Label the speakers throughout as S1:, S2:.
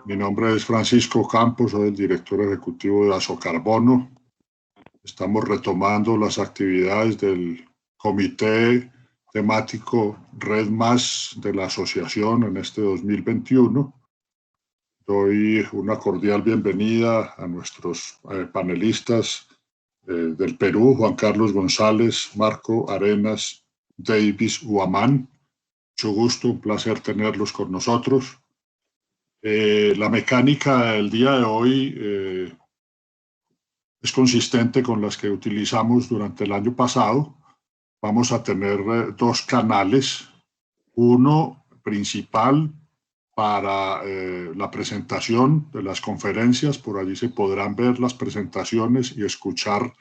S1: Mi nombre es Francisco Campos, soy el director ejecutivo de Azocarbono. Estamos retomando las actividades del comité temático Red Más de la asociación en este 2021. Doy una cordial bienvenida a nuestros panelistas del Perú, Juan Carlos González, Marco Arenas, Davis Huamán. Mucho gusto, un placer tenerlos con nosotros. La mecánica del día de hoy es consistente con las que utilizamos durante el año pasado. Vamos a tener dos canales, uno principal para la presentación de las conferencias, por allí se podrán ver las presentaciones y escuchar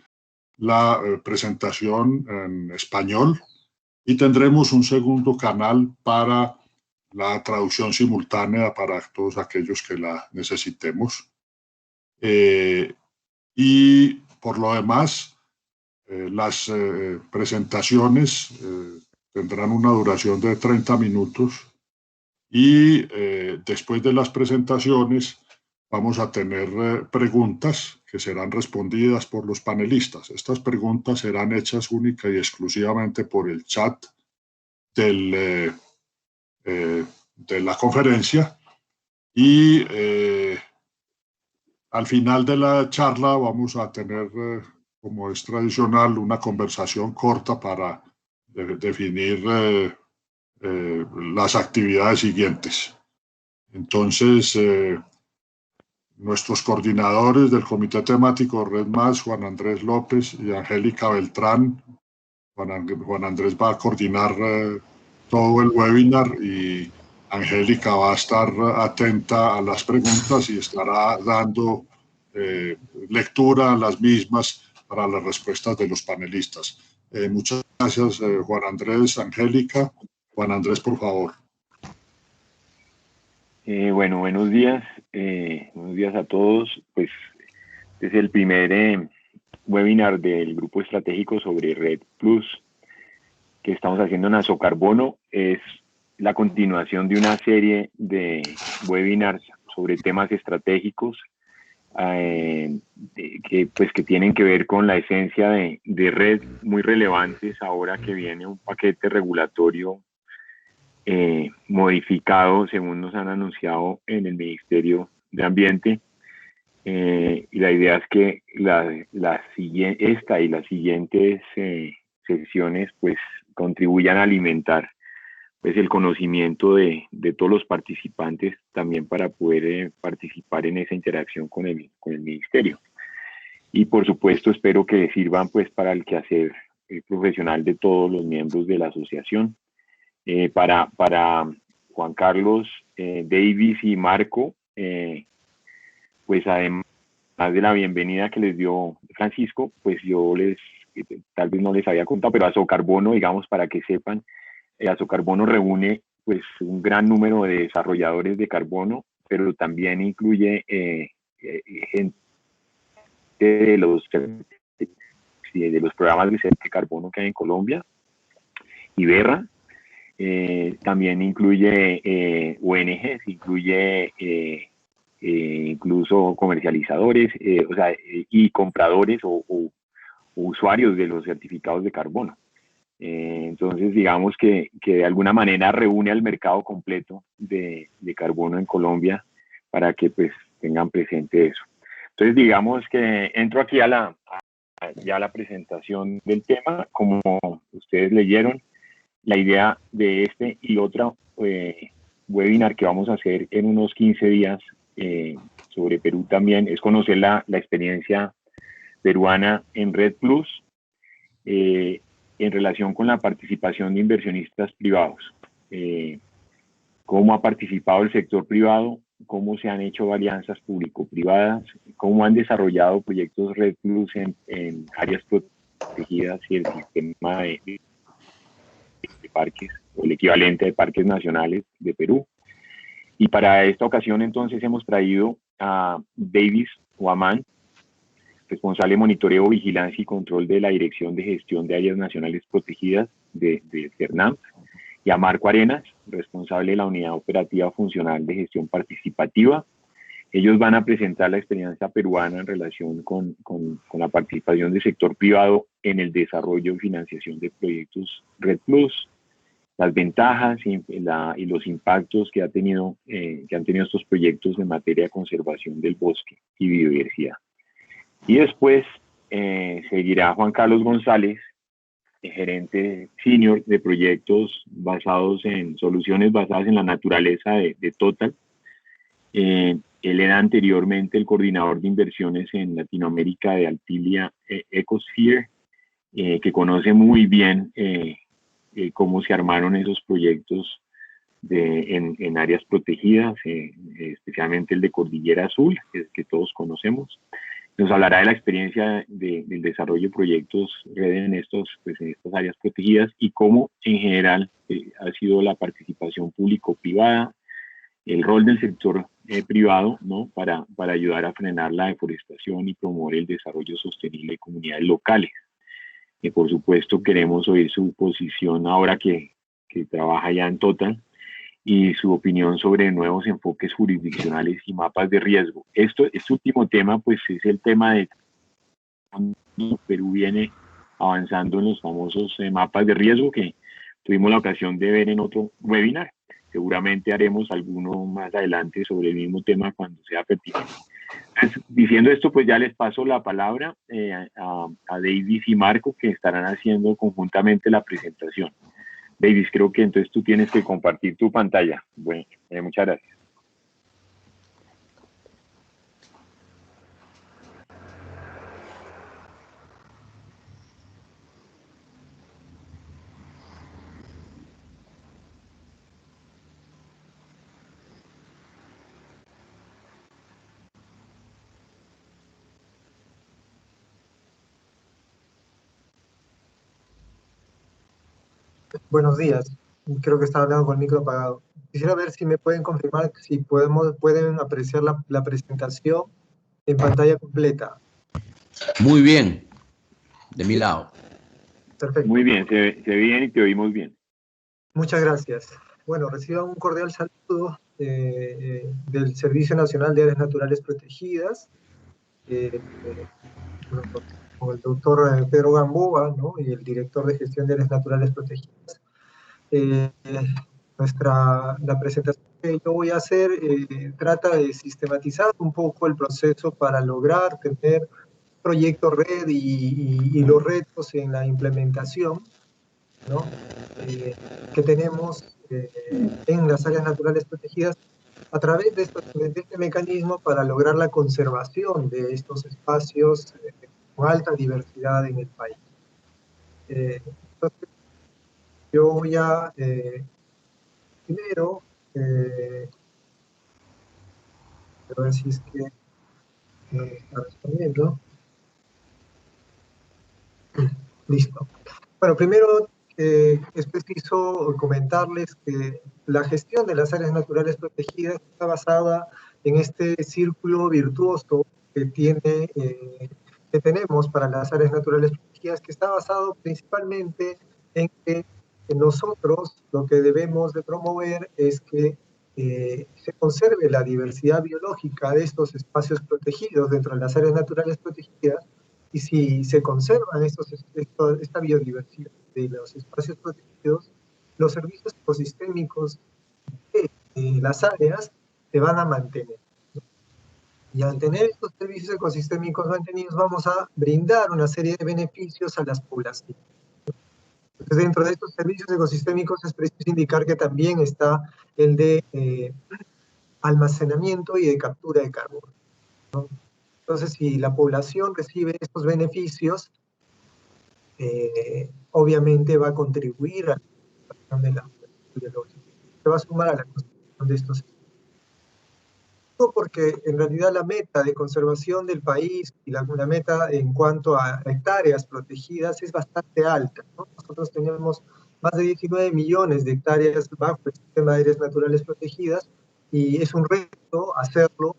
S1: la presentación en español, y tendremos un segundo canal para la traducción simultánea para todos aquellos que la necesitemos. Y por lo demás, las presentaciones tendrán una duración de 30 minutos y después de las presentaciones vamos a tener preguntas que serán respondidas por los panelistas. Estas preguntas serán hechas única y exclusivamente por el chat de la conferencia, y al final de la charla vamos a tener, como es tradicional, una conversación corta para definir las actividades siguientes. Entonces, nuestros coordinadores del Comité Temático Red Más, Juan Andrés López y Angélica Beltrán. Juan Andrés va a coordinar todo el webinar y Angélica va a estar atenta a las preguntas y estará dando lectura a las mismas para las respuestas de los panelistas. Muchas gracias, Juan Andrés, Angélica. Juan Andrés, por favor.
S2: Bueno, buenos días a todos. Pues este es el primer webinar del Grupo Estratégico sobre Red Plus que estamos haciendo en Azocarbono. Es la continuación de una serie de webinars sobre temas estratégicos que tienen que ver con la esencia de red, muy relevantes ahora que viene un paquete regulatorio modificado, según nos han anunciado en el Ministerio de Ambiente. Y la idea es que esta y las siguientes sesiones pues contribuyan a alimentar pues el conocimiento de todos los participantes, también para poder participar en esa interacción con el Ministerio. Y por supuesto espero que sirvan pues para el quehacer profesional de todos los miembros de la asociación. Para Juan Carlos, Davis y Marco, pues además de la bienvenida que les dio Francisco, pues yo tal vez no les había contado, pero Azocarbono, digamos, para que sepan, Azocarbono reúne pues un gran número de desarrolladores de carbono, pero también incluye gente de los programas de carbono que hay en Colombia, Iberra. También incluye ONGs, incluye incluso comercializadores, y compradores o usuarios de los certificados de carbono. Entonces, digamos que de alguna manera reúne al mercado completo de carbono en Colombia, para que pues tengan presente eso. Entonces, digamos que entro aquí ya a la presentación del tema. Como ustedes leyeron, la idea de este y otro webinar que vamos a hacer en unos 15 días sobre Perú también es conocer la experiencia peruana en Red Plus en relación con la participación de inversionistas privados. Cómo ha participado el sector privado, cómo se han hecho alianzas público-privadas, cómo han desarrollado proyectos Red Plus en áreas protegidas y el sistema de parques, o el equivalente de parques nacionales de Perú. Y para esta ocasión entonces hemos traído a Davis Huamán, responsable de monitoreo, vigilancia y control de la Dirección de Gestión de Áreas Nacionales Protegidas de CERNAMP, y a Marco Arenas, responsable de la Unidad Operativa Funcional de Gestión Participativa. Ellos van a presentar la experiencia peruana en relación con la participación del sector privado en el desarrollo y financiación de proyectos Red Plus, las ventajas y los impactos que han tenido estos proyectos en materia de conservación del bosque y biodiversidad. Y después seguirá Juan Carlos González, gerente senior de proyectos basados en soluciones basadas en la naturaleza de Total. Él era anteriormente el coordinador de inversiones en Latinoamérica de Altilia Ecosphere, que conoce muy bien cómo se armaron esos proyectos en áreas protegidas, especialmente el de Cordillera Azul, que todos conocemos. Nos hablará de la experiencia del desarrollo de proyectos red en estas áreas protegidas y cómo en general ha sido la participación público-privada, el rol del sector privado, ¿no? para ayudar a frenar la deforestación y promover el desarrollo sostenible de comunidades locales. Por supuesto queremos oír su posición ahora que trabaja ya en Total y su opinión sobre nuevos enfoques jurisdiccionales y mapas de riesgo. Este último tema pues es el tema de Perú viene avanzando en los famosos mapas de riesgo que tuvimos la ocasión de ver en otro webinar. Seguramente haremos alguno más adelante sobre el mismo tema cuando sea pertinente. Entonces, diciendo esto, pues ya les paso la palabra a Davis y Marco, que estarán haciendo conjuntamente la presentación. Davis, creo que entonces tú tienes que compartir tu pantalla. Bueno, muchas gracias.
S3: Buenos días. Creo que estaba hablando con el micro apagado. Quisiera ver si me pueden confirmar si pueden apreciar la presentación en pantalla completa.
S4: Muy bien, de mi lado.
S3: Perfecto.
S2: Muy bien, se ve bien y te oímos bien.
S3: Muchas gracias. Bueno, reciban un cordial saludo del Servicio Nacional de Áreas Naturales Protegidas, con el doctor Pedro Gamboa, ¿no? Y el director de Gestión de Áreas Naturales Protegidas. La presentación que yo voy a hacer trata de sistematizar un poco el proceso para lograr tener proyectos red y los retos en la implementación, ¿no? Que tenemos en las áreas naturales protegidas a través de este mecanismo para lograr la conservación de estos espacios con alta diversidad en el país. Entonces, yo voy a primero, a ver si es que no me está respondiendo. Listo. Bueno, primero es preciso comentarles que la gestión de las áreas naturales protegidas está basada en este círculo virtuoso que tenemos para las áreas naturales protegidas, que está basado principalmente en que nosotros lo que debemos de promover es que se conserve la diversidad biológica de estos espacios protegidos dentro de las áreas naturales protegidas, y si se conservan esta biodiversidad de los espacios protegidos, los servicios ecosistémicos de las áreas se van a mantener. Y al tener estos servicios ecosistémicos mantenidos, vamos a brindar una serie de beneficios a las poblaciones. Entonces, dentro de estos servicios ecosistémicos es preciso indicar que también está el de almacenamiento y de captura de carbono, ¿no? Entonces, si la población recibe estos beneficios, obviamente va a contribuir a la conservación de la biológica. Se va a sumar a la conservación de estos. Porque en realidad la meta de conservación del país y la meta en cuanto a hectáreas protegidas es bastante alta, ¿no? Nosotros tenemos más de 19 millones de hectáreas bajo el sistema de áreas naturales protegidas y es un reto hacerlo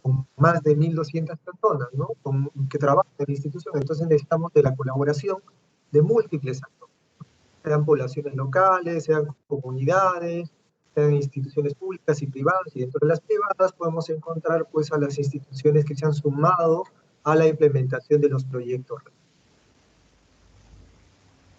S3: con más de 1.200 personas, ¿no? Que trabajan en la institución. Entonces necesitamos de la colaboración de múltiples actores. sean poblaciones locales, sean comunidades, sean instituciones públicas y privadas, y dentro de las privadas podemos encontrar pues a las instituciones que se han sumado a la implementación de los proyectos.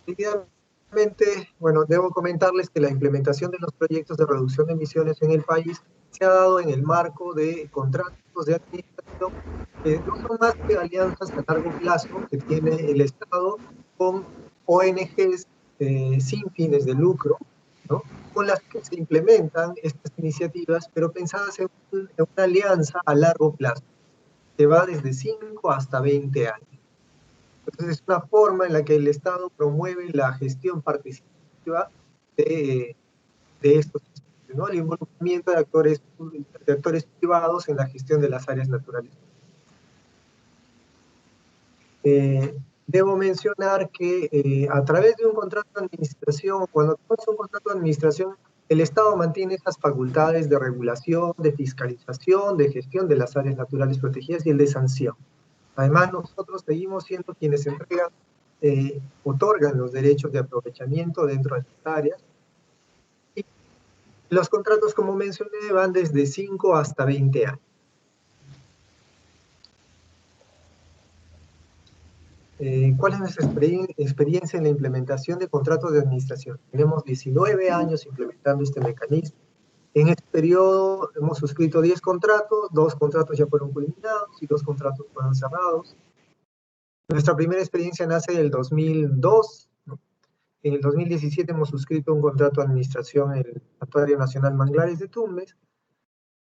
S3: Seguidamente, bueno, debo comentarles que la implementación de los proyectos de reducción de emisiones en el país se ha dado en el marco de contratos de administración que no son más que alianzas a largo plazo que tiene el Estado con ONGs sin fines de lucro, ¿no?, con las que se implementan estas iniciativas, pero pensadas en una alianza a largo plazo, que va desde 5 hasta 20 años. Entonces es una forma en la que el Estado promueve la gestión participativa de estos espacios, ¿no?, el involucramiento de actores privados en la gestión de las áreas naturales. Debo mencionar que a través de un contrato de administración, cuando tenemos un contrato de administración, el Estado mantiene esas facultades de regulación, de fiscalización, de gestión de las áreas naturales protegidas y el de sanción. Además, nosotros seguimos siendo quienes entregan, otorgan los derechos de aprovechamiento dentro de estas áreas. Y los contratos, como mencioné, van desde 5 hasta 20 años. ¿Cuál es nuestra experiencia en la implementación de contratos de administración? Tenemos 19 años implementando este mecanismo. En este periodo hemos suscrito 10 contratos, 2 contratos ya fueron culminados y 2 contratos fueron cerrados. Nuestra primera experiencia nace en el 2002, ¿no? En el 2017 hemos suscrito un contrato de administración en el Santuario Nacional Manglares de Tumbes.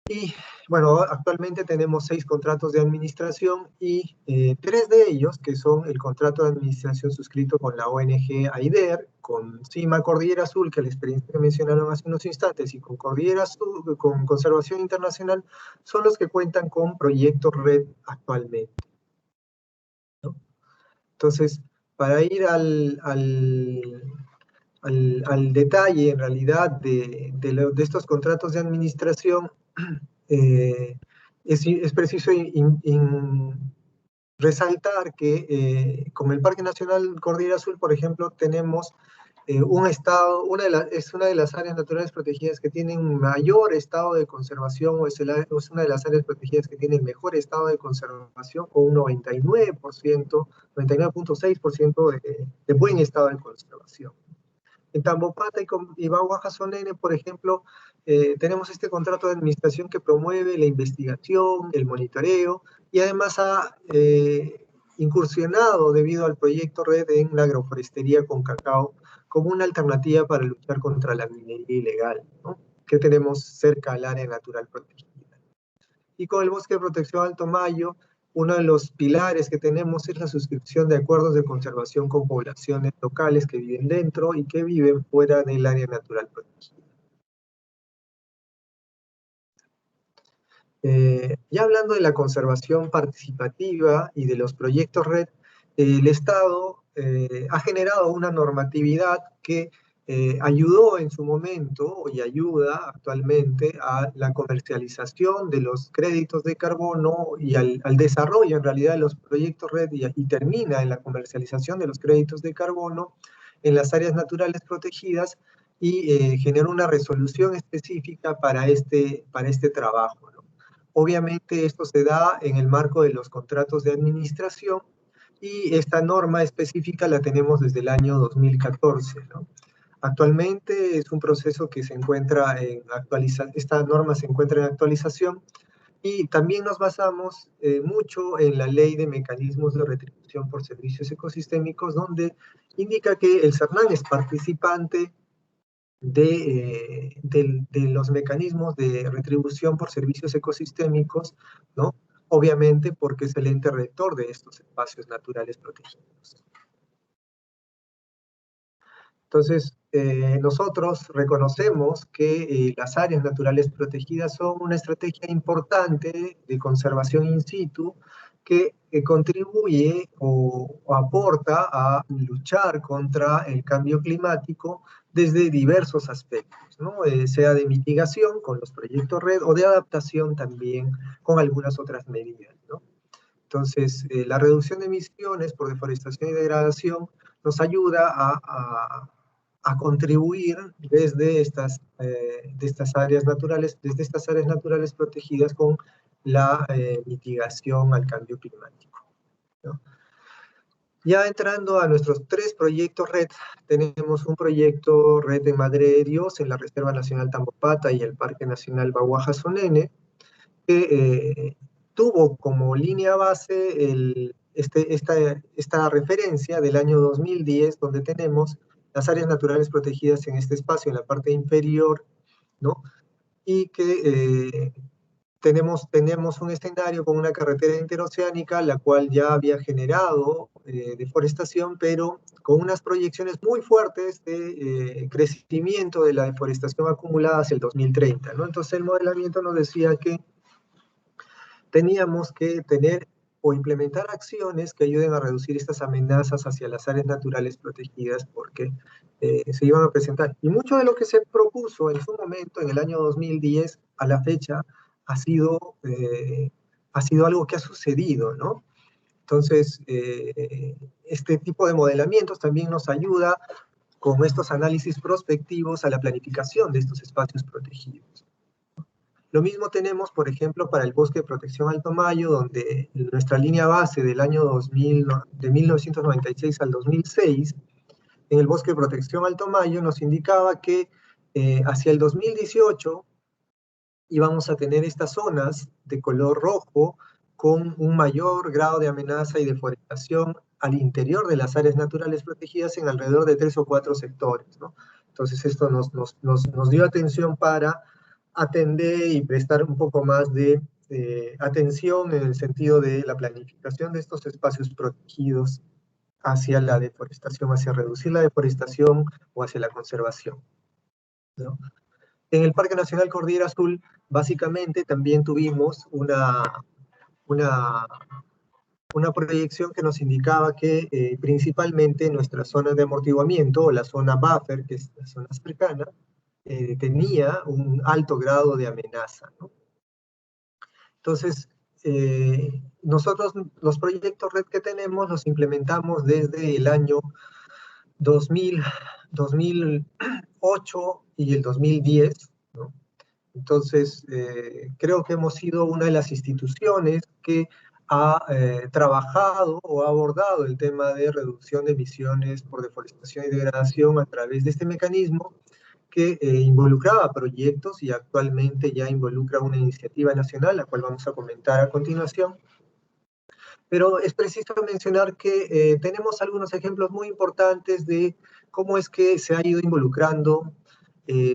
S3: Y bueno, actualmente tenemos 6 contratos de administración y 3 de ellos, que son el contrato de administración suscrito con la ONG AIDER, con CIMA Cordillera Azul, que es la experiencia que mencionaron hace unos instantes, y con Cordillera Azul, con Conservación Internacional, son los que cuentan con proyectos red actualmente, ¿no? Entonces, para ir al detalle, en realidad, de estos contratos de administración, es preciso resaltar que con el Parque Nacional Cordillera Azul, por ejemplo, tenemos un estado, es una de las áreas naturales protegidas que tienen mayor estado de conservación, o es una de las áreas protegidas que tiene el mejor estado de conservación, con un 99%, 99.6% de buen estado de conservación. En Tambopata y Baguajasonene, por ejemplo, tenemos este contrato de administración que promueve la investigación, el monitoreo, y además ha incursionado debido al proyecto RED en la agroforestería con cacao como una alternativa para luchar contra la minería ilegal, ¿no?, que tenemos cerca al área natural protegida. Y con el Bosque de Protección Alto Mayo, uno de los pilares que tenemos es la suscripción de acuerdos de conservación con poblaciones locales que viven dentro y que viven fuera del área natural protegida. Ya hablando de la conservación participativa y de los proyectos red, el Estado ha generado una normatividad que ayudó en su momento y ayuda actualmente a la comercialización de los créditos de carbono y al desarrollo en realidad de los proyectos red y termina en la comercialización de los créditos de carbono en las áreas naturales protegidas y genera una resolución específica para este trabajo, ¿no? Obviamente esto se da en el marco de los contratos de administración y esta norma específica la tenemos desde el año 2014, ¿no? Actualmente es un proceso que se encuentra en actualización, esta norma se encuentra en actualización y también nos basamos mucho en la Ley de Mecanismos de Retribución por Servicios Ecosistémicos, donde indica que el CERNAN es participante de los mecanismos de retribución por servicios ecosistémicos, ¿no?, obviamente porque es el ente rector de estos espacios naturales protegidos. Entonces, nosotros reconocemos que las áreas naturales protegidas son una estrategia importante de conservación in situ que contribuye o aporta a luchar contra el cambio climático desde diversos aspectos, ¿no? Sea de mitigación con los proyectos red o de adaptación también con algunas otras medidas, ¿no? Entonces, la reducción de emisiones por deforestación y degradación nos ayuda a contribuir desde estas áreas naturales protegidas con la mitigación al cambio climático, ¿no? Ya entrando a nuestros 3 proyectos RED, tenemos un proyecto RED en Madre de Dios, en la Reserva Nacional Tambopata y el Parque Nacional Bahuaja-Sonene, que tuvo como línea base esta referencia del año 2010, donde tenemos las áreas naturales protegidas en este espacio, en la parte inferior, ¿no? Y que tenemos un escenario con una carretera interoceánica, la cual ya había generado deforestación, pero con unas proyecciones muy fuertes de crecimiento de la deforestación acumulada hacia el 2030, ¿no? Entonces el modelamiento nos decía que teníamos que tener o implementar acciones que ayuden a reducir estas amenazas hacia las áreas naturales protegidas, porque se iban a presentar. Y mucho de lo que se propuso en su momento, en el año 2010, a la fecha, ha sido algo que ha sucedido, ¿no? Entonces, este tipo de modelamientos también nos ayuda con estos análisis prospectivos a la planificación de estos espacios protegidos. Lo mismo tenemos, por ejemplo, para el bosque de protección Alto Mayo, donde nuestra línea base del año 2000, de 1996 al 2006, en el bosque de protección Alto Mayo nos indicaba que hacia el 2018 íbamos a tener estas zonas de color rojo con un mayor grado de amenaza y deforestación al interior de las áreas naturales protegidas en alrededor de 3 o 4 sectores, ¿no? Entonces esto nos dio atención para atender y prestar un poco más de atención en el sentido de la planificación de estos espacios protegidos hacia la deforestación, hacia reducir la deforestación o hacia la conservación, ¿no? En el Parque Nacional Cordillera Azul, básicamente también tuvimos una proyección que nos indicaba que principalmente nuestra zona de amortiguamiento, o la zona buffer, que es la zona cercana, tenía un alto grado de amenaza, ¿no? Entonces, nosotros los proyectos RED que tenemos los implementamos desde el año 2008 y el 2010, ¿no? Entonces, creo que hemos sido una de las instituciones que ha trabajado o ha abordado el tema de reducción de emisiones por deforestación y degradación a través de este mecanismo que involucraba proyectos y actualmente ya involucra una iniciativa nacional, la cual vamos a comentar a continuación. Pero es preciso mencionar que tenemos algunos ejemplos muy importantes de cómo es que se ha ido involucrando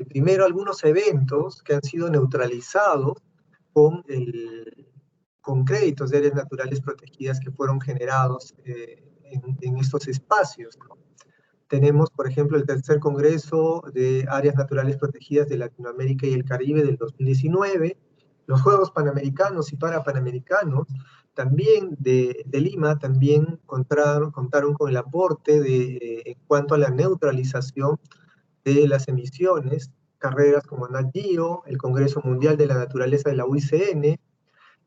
S3: primero algunos eventos que han sido neutralizados con créditos de áreas naturales protegidas que fueron generados en estos espacios, ¿no? Tenemos, por ejemplo, el tercer Congreso de Áreas Naturales Protegidas de Latinoamérica y el Caribe del 2019, los Juegos Panamericanos y Parapanamericanos, también de Lima, también contaron con el aporte en cuanto a la neutralización de las emisiones, carreras como Nat Geo, el Congreso Mundial de la Naturaleza de la UICN,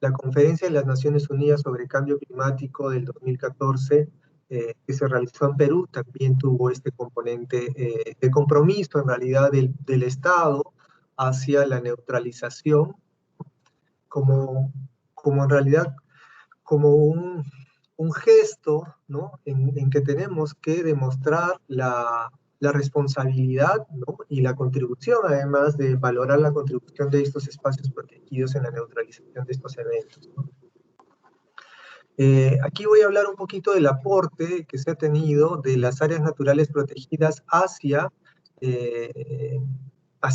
S3: la Conferencia de las Naciones Unidas sobre Cambio Climático del 2014, que se realizó en Perú, también tuvo este componente de compromiso, en realidad, del Estado hacia la neutralización, como en realidad, como un gesto, ¿no? en que tenemos que demostrar la responsabilidad, ¿no? Y la contribución, además de valorar la contribución de estos espacios protegidos en la neutralización de estos eventos, ¿no? Aquí voy a hablar un poquito del aporte que se ha tenido de las áreas naturales protegidas hacia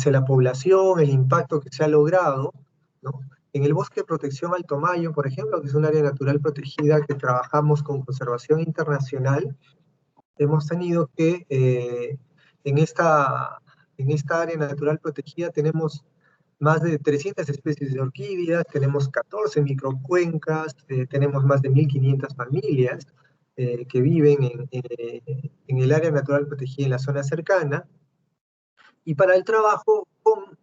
S3: la población, el impacto que se ha logrado, ¿no? En el bosque de protección Alto Mayo, por ejemplo, que es un área natural protegida que trabajamos con Conservación Internacional, hemos tenido que en esta área natural protegida tenemos más de 300 especies de orquídeas, tenemos 14 microcuencas, tenemos más de 1.500 familias que viven en el área natural protegida en la zona cercana, y para el trabajo con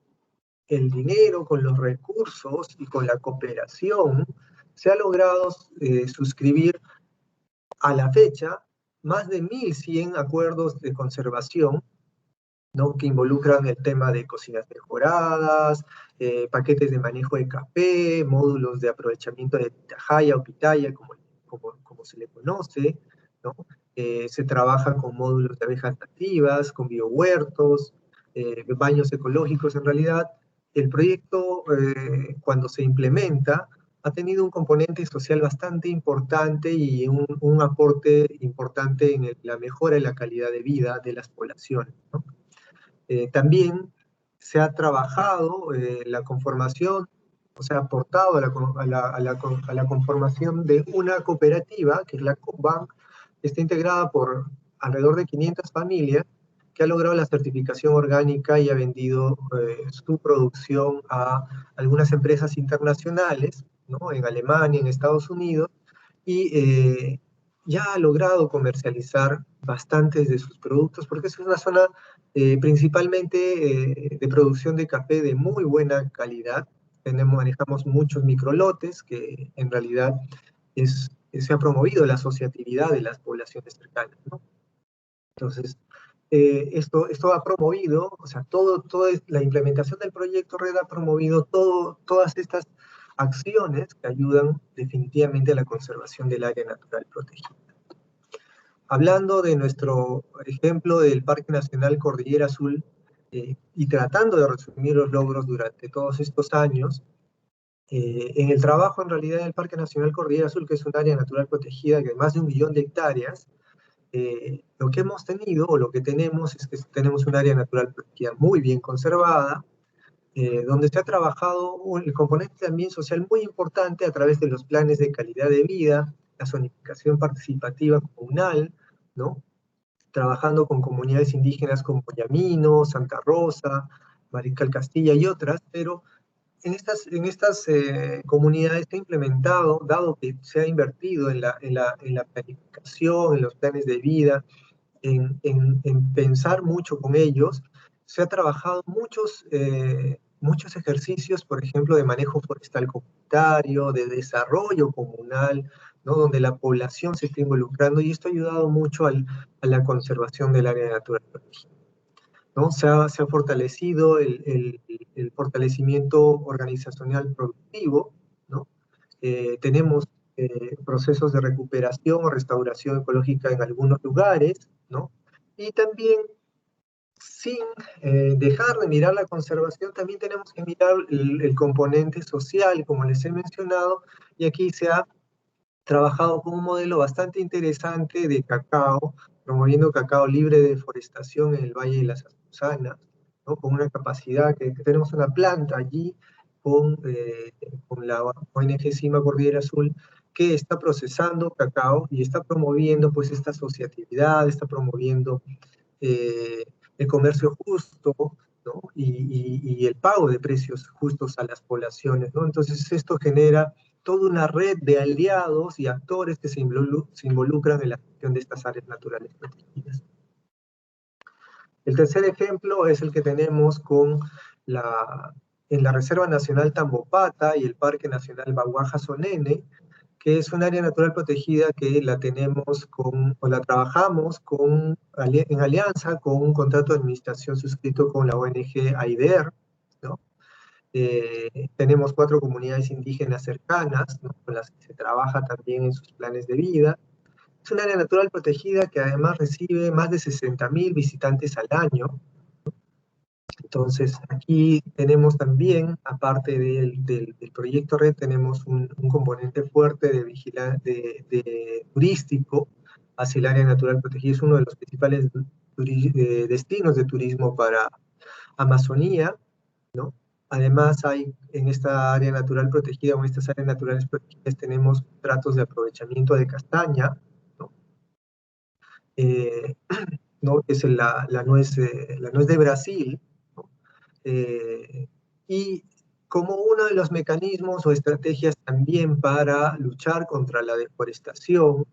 S3: el dinero, con los recursos y con la cooperación, se ha logrado suscribir a la fecha más de 1.100 acuerdos de conservación ¿no? Que involucran el tema de cocinas mejoradas, paquetes de manejo de café, módulos de aprovechamiento de pitahaya o pitaya, como se le conoce, ¿no? Se trabaja con módulos de abejas nativas, con biohuertos, baños ecológicos. En realidad, el proyecto, cuando se implementa, ha tenido un componente social bastante importante y un aporte importante en la mejora de la calidad de vida de las poblaciones, ¿no? También se ha trabajado la conformación, o sea, aportado a la conformación de una cooperativa, que es la COPBANK, que está integrada por alrededor de 500 familias, que ha logrado la certificación orgánica y ha vendido su producción a algunas empresas internacionales, ¿no? En Alemania, en Estados Unidos, y ya ha logrado comercializar bastantes de sus productos, porque es una zona principalmente de producción de café de muy buena calidad. Manejamos muchos microlotes, que en realidad se ha promovido la asociatividad de las poblaciones cercanas, ¿no? Entonces, esto ha promovido, o sea, la implementación del proyecto RED ha promovido todas estas acciones que ayudan definitivamente a la conservación del área natural protegida. Hablando de nuestro ejemplo del Parque Nacional Cordillera Azul, y tratando de resumir los logros durante todos estos años, en el trabajo en realidad en el Parque Nacional Cordillera Azul, que es un área natural protegida de más de 1 millón de hectáreas, lo que hemos tenido, o lo que tenemos, es que tenemos un área natural protegida muy bien conservada, donde se ha trabajado el componente también social muy importante a través de los planes de calidad de vida, la zonificación participativa comunal, ¿no? Trabajando con comunidades indígenas como Yamino, Santa Rosa, Mariscal Castilla y otras, pero en estas comunidades se ha implementado, dado que se ha invertido en la planificación, en los planes de vida, en pensar mucho con ellos, se ha trabajado muchos ejercicios, por ejemplo, de manejo forestal comunitario, de desarrollo comunal, ¿no? Donde la población se está involucrando, y esto ha ayudado mucho a la conservación del área natural protegida, ¿no? Se ha fortalecido el fortalecimiento organizacional productivo, ¿no? Tenemos procesos de recuperación o restauración ecológica en algunos lugares, ¿no? Y también, sin dejar de mirar la conservación, también tenemos que mirar el componente social, como les he mencionado, y aquí se ha trabajado con un modelo bastante interesante de cacao, promoviendo cacao libre de deforestación en el Valle de las Azuzanas, ¿no? Con una capacidad que tenemos una planta allí con la ONG Cima Cordillera Azul, que está procesando cacao y está promoviendo pues esta asociatividad, está promoviendo el comercio justo, ¿no? Y el pago de precios justos a las poblaciones, ¿no? Entonces esto genera toda una red de aliados y actores que se involucran en la gestión de estas áreas naturales protegidas. El tercer ejemplo es el que tenemos en la Reserva Nacional Tambopata y el Parque Nacional Baguaja-Sonene, que es un área natural protegida que la trabajamos en alianza con un contrato de administración suscrito con la ONG AIDER, ¿no? Tenemos 4 comunidades indígenas cercanas, ¿no? Con las que se trabaja también en sus planes de vida. Es un área natural protegida que además recibe más de 60.000 visitantes al año. Entonces, aquí tenemos también, aparte del proyecto RED, tenemos un componente fuerte de turístico hacia el área natural protegida. Es uno de los principales destinos de turismo para Amazonía, ¿no? Además, hay en esta área natural protegida, o en estas áreas naturales protegidas, tenemos tratos de aprovechamiento de castaña, ¿no? ¿No? Que es la nuez de Brasil, ¿no? Y como uno de los mecanismos o estrategias también para luchar contra la deforestación,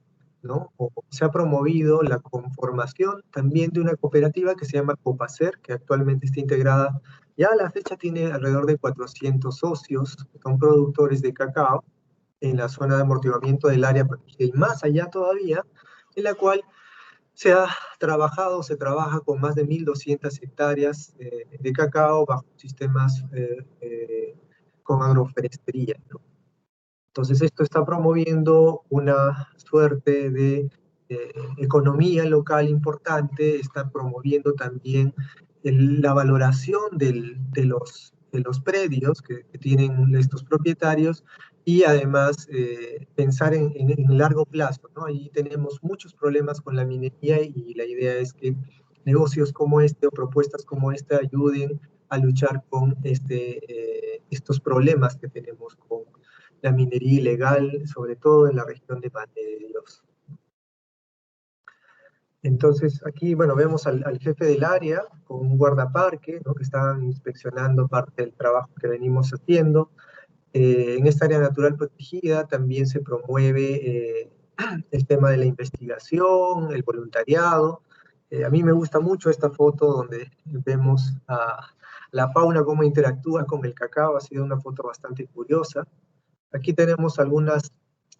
S3: ¿no? Se ha promovido la conformación también de una cooperativa que se llama Copacer, que actualmente está integrada, ya a la fecha tiene alrededor de 400 socios, que son productores de cacao, en la zona de amortiguamiento del área protegida, y más allá todavía, en la cual se trabaja con más de 1.200 hectáreas de cacao bajo sistemas con agroforestería, ¿no? Entonces esto está promoviendo una suerte de economía local importante, está promoviendo también la valoración de los predios que tienen estos propietarios y además pensar en largo plazo, ¿no? Ahí tenemos muchos problemas con la minería y la idea es que negocios como este o propuestas como esta ayuden a luchar con estos problemas que tenemos con la minería ilegal, sobre todo en la región de Madre de Dios. Entonces, aquí, bueno, vemos al jefe del área con un guardaparque, ¿no? Que están inspeccionando parte del trabajo que venimos haciendo. En esta área natural protegida también se promueve el tema de la investigación, el voluntariado. A mí me gusta mucho esta foto donde vemos a la fauna cómo interactúa con el cacao, ha sido una foto bastante curiosa. Aquí tenemos algunas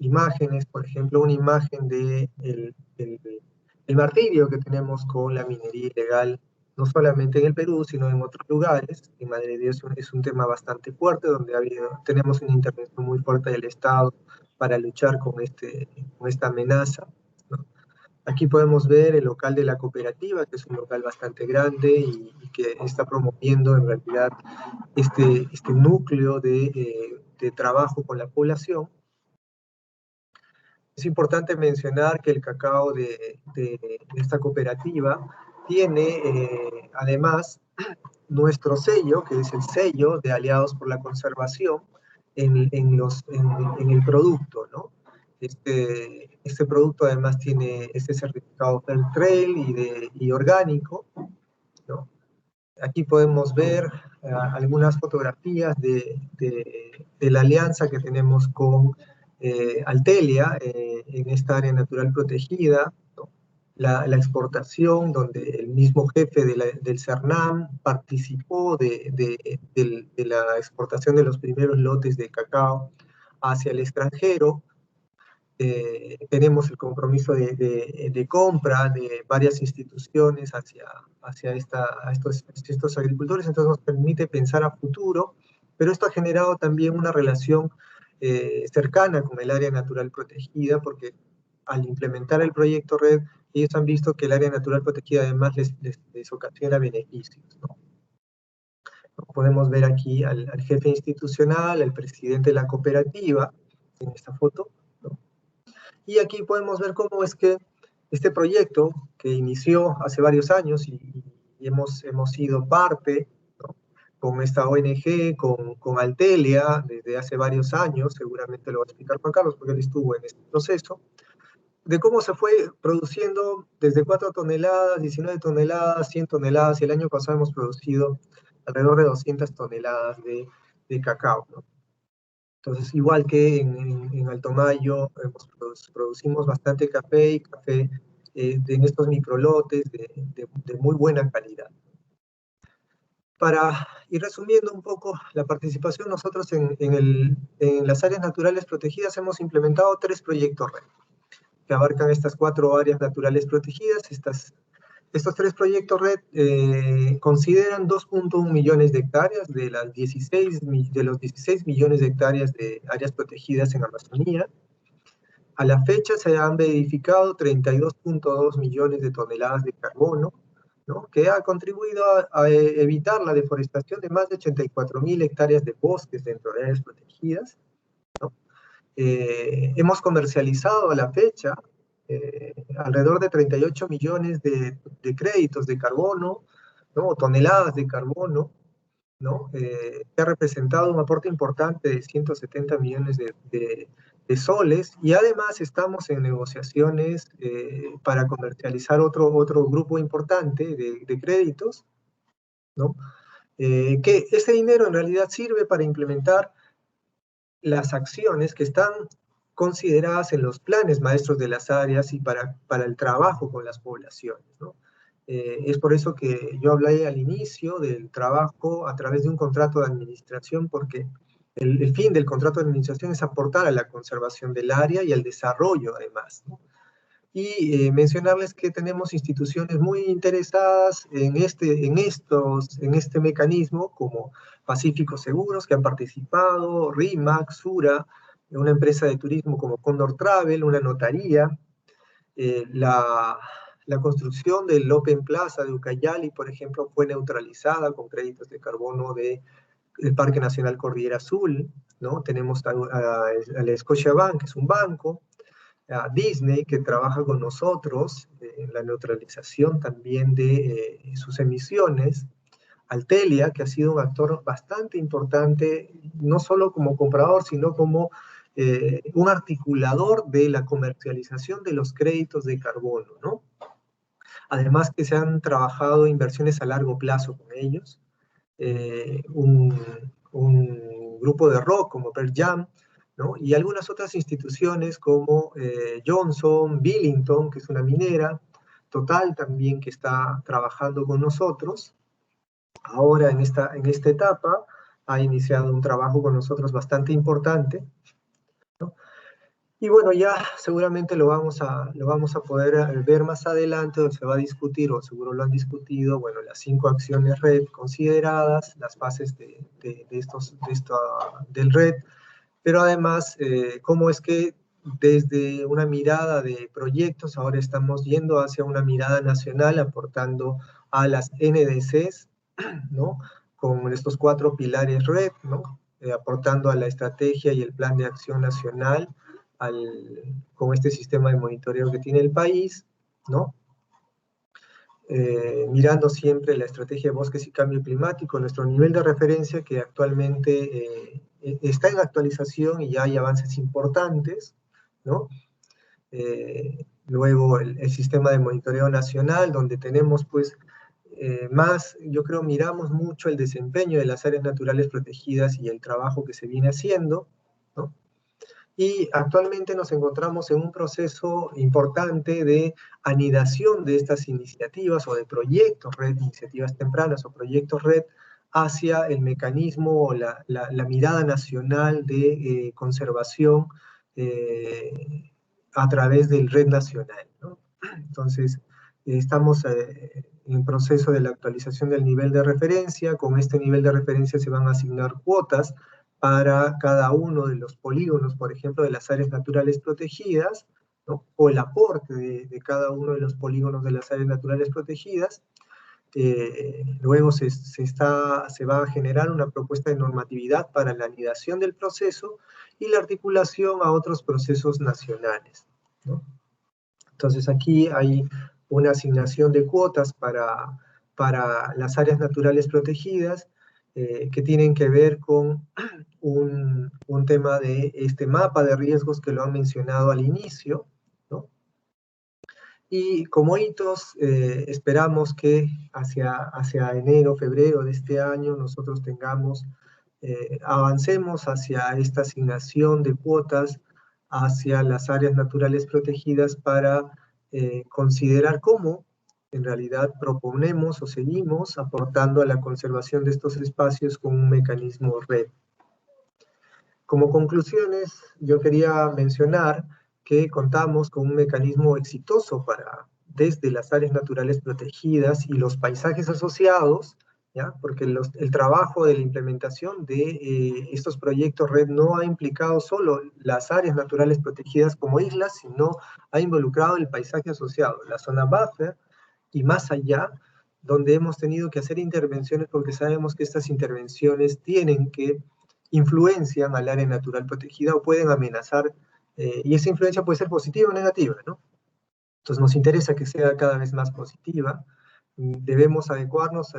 S3: imágenes, por ejemplo, una imagen de el martirio que tenemos con la minería ilegal, no solamente en el Perú, sino en otros lugares. En Madre de Dios es un tema bastante fuerte, donde tenemos una intervención muy fuerte del Estado para luchar con esta amenaza, ¿no? Aquí podemos ver el local de la cooperativa, que es un local bastante grande y que está promoviendo en realidad este núcleo de trabajo con la población. Es importante mencionar que el cacao de esta cooperativa tiene además nuestro sello, que es el sello de Aliados por la Conservación, en el producto, ¿no? Este producto además tiene este certificado Fair Trade y orgánico, ¿no? Aquí podemos ver algunas fotografías de la alianza que tenemos con Altelia en esta área natural protegida, ¿no? La exportación, donde el mismo jefe del CERNAM participó de la exportación de los primeros lotes de cacao hacia el extranjero. Tenemos el compromiso de compra de varias instituciones hacia estos agricultores, entonces nos permite pensar a futuro, pero esto ha generado también una relación cercana con el área natural protegida, porque al implementar el proyecto RED, ellos han visto que el área natural protegida además les ocasiona beneficios, ¿no? Podemos ver aquí al jefe institucional, al presidente de la cooperativa, en esta foto, ¿no? Y aquí podemos ver cómo es que este proyecto, que inició hace varios años y hemos sido parte, ¿no? Con esta ONG, con Altelia, desde hace varios años, seguramente lo va a explicar Juan Carlos, porque él estuvo en este proceso, de cómo se fue produciendo desde 4 toneladas, 19 toneladas, 100 toneladas, y el año pasado hemos producido alrededor de 200 toneladas de cacao, ¿no? Entonces, igual que en Alto Mayo, producimos bastante café y café en estos microlotes de muy buena calidad. Para ir resumiendo un poco la participación, nosotros en las áreas naturales protegidas hemos implementado 3 proyectos RED, que abarcan estas 4 áreas naturales protegidas. Estos 3 proyectos RED consideran 2.1 millones de hectáreas de los 16 millones de hectáreas de áreas protegidas en Amazonía. A la fecha se han verificado 32.2 millones de toneladas de carbono, ¿no? Que ha contribuido a evitar la deforestación de más de 84.000 hectáreas de bosques dentro de áreas protegidas, ¿no? Hemos comercializado a la fecha alrededor de 38 millones de créditos de carbono, ¿no? Toneladas de carbono, ¿no? Que ha representado un aporte importante de 170 millones de soles, y además estamos en negociaciones para comercializar otro grupo importante de créditos, ¿no? Que ese dinero en realidad sirve para implementar las acciones que están consideradas en los planes maestros de las áreas y para el trabajo con las poblaciones, ¿no? Es por eso que yo hablé al inicio del trabajo a través de un contrato de administración, porque el fin del contrato de administración es aportar a la conservación del área y al desarrollo además, ¿no? Y mencionarles que tenemos instituciones muy interesadas en este mecanismo, como Pacífico Seguros, que han participado, RIMAC, Sura, una empresa de turismo como Condor Travel, una notaría, la construcción del Open Plaza de Ucayali, por ejemplo, fue neutralizada con créditos de carbono del Parque Nacional Cordillera Azul, ¿no? Tenemos al Scotiabank, que es un banco, a Disney, que trabaja con nosotros en la neutralización también de sus emisiones, Altelia, que ha sido un actor bastante importante, no solo como comprador, sino como un articulador de la comercialización de los créditos de carbono, ¿no? Además que se han trabajado inversiones a largo plazo con ellos, un grupo de rock como Pearl Jam, ¿no? Y algunas otras instituciones como Johnson, Billington, que es una minera, Total también, que está trabajando con nosotros. Ahora en esta etapa ha iniciado un trabajo con nosotros bastante importante, ¿no? Y bueno, ya seguramente lo vamos a poder ver más adelante, donde se va a discutir, o seguro lo han discutido, bueno, las 5 acciones RED consideradas, las fases del RED, pero además, cómo es que desde una mirada de proyectos ahora estamos yendo hacia una mirada nacional, aportando a las NDCs, ¿no? Con estos 4 pilares RED, ¿no? Aportando a la estrategia y el plan de acción nacional, con este sistema de monitoreo que tiene el país, ¿no? Mirando siempre la estrategia de bosques y cambio climático, nuestro nivel de referencia que actualmente está en actualización y ya hay avances importantes, ¿no? Luego el sistema de monitoreo nacional, donde tenemos pues yo creo, miramos mucho el desempeño de las áreas naturales protegidas y el trabajo que se viene haciendo, ¿no? Y actualmente nos encontramos en un proceso importante de anidación de estas iniciativas o de proyectos RED, iniciativas tempranas o proyectos RED, hacia el mecanismo o la mirada nacional de conservación a través del RED nacional, ¿no? Entonces, estamos en proceso de la actualización del nivel de referencia. Con este nivel de referencia se van a asignar cuotas para cada uno de los polígonos, por ejemplo, de las áreas naturales protegidas, ¿no? O el aporte de cada uno de los polígonos de las áreas naturales protegidas. Luego se va a generar una propuesta de normatividad para la anidación del proceso y la articulación a otros procesos nacionales, ¿no? Entonces aquí hay una asignación de cuotas para las áreas naturales protegidas que tienen que ver con un tema de este mapa de riesgos que lo han mencionado al inicio, ¿no? Y como hitos, esperamos que hacia enero, febrero de este año nosotros avancemos hacia esta asignación de cuotas hacia las áreas naturales protegidas para considerar cómo en realidad proponemos o seguimos aportando a la conservación de estos espacios con un mecanismo RED. Como conclusiones, yo quería mencionar que contamos con un mecanismo exitoso desde las áreas naturales protegidas y los paisajes asociados, ¿ya? Porque el trabajo de la implementación de estos proyectos RED no ha implicado solo las áreas naturales protegidas como islas, sino ha involucrado el paisaje asociado, la zona buffer y más allá, donde hemos tenido que hacer intervenciones porque sabemos que estas intervenciones influencian al área natural protegida o pueden amenazar, y esa influencia puede ser positiva o negativa, ¿no? Entonces nos interesa que sea cada vez más positiva. Debemos adecuarnos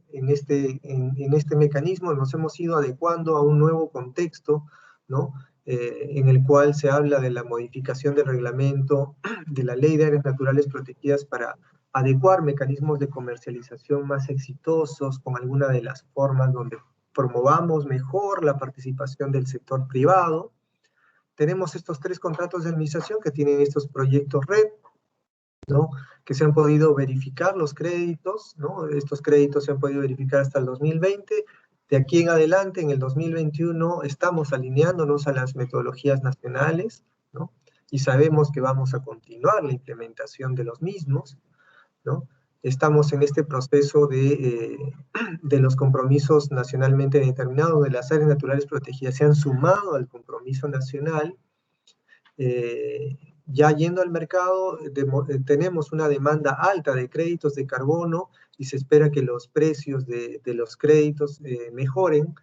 S3: en este mecanismo, nos hemos ido adecuando a un nuevo contexto, ¿no? En el cual se habla de la modificación del reglamento de la Ley de Áreas Naturales Protegidas para adecuar mecanismos de comercialización más exitosos con alguna de las formas donde promovamos mejor la participación del sector privado. Tenemos estos 3 contratos de administración que tienen estos proyectos RED, ¿no? Que se han podido verificar los créditos, ¿no? Estos créditos se han podido verificar hasta el 2020. De aquí en adelante, en el 2021, estamos alineándonos a las metodologías nacionales, ¿no? y sabemos que vamos a continuar la implementación de los mismos, ¿no? Estamos en este proceso de los compromisos nacionalmente determinados de las áreas naturales protegidas, se han sumado al compromiso nacional. Ya yendo al mercado, tenemos una demanda alta de créditos de carbono y se espera que los precios de los créditos mejoren.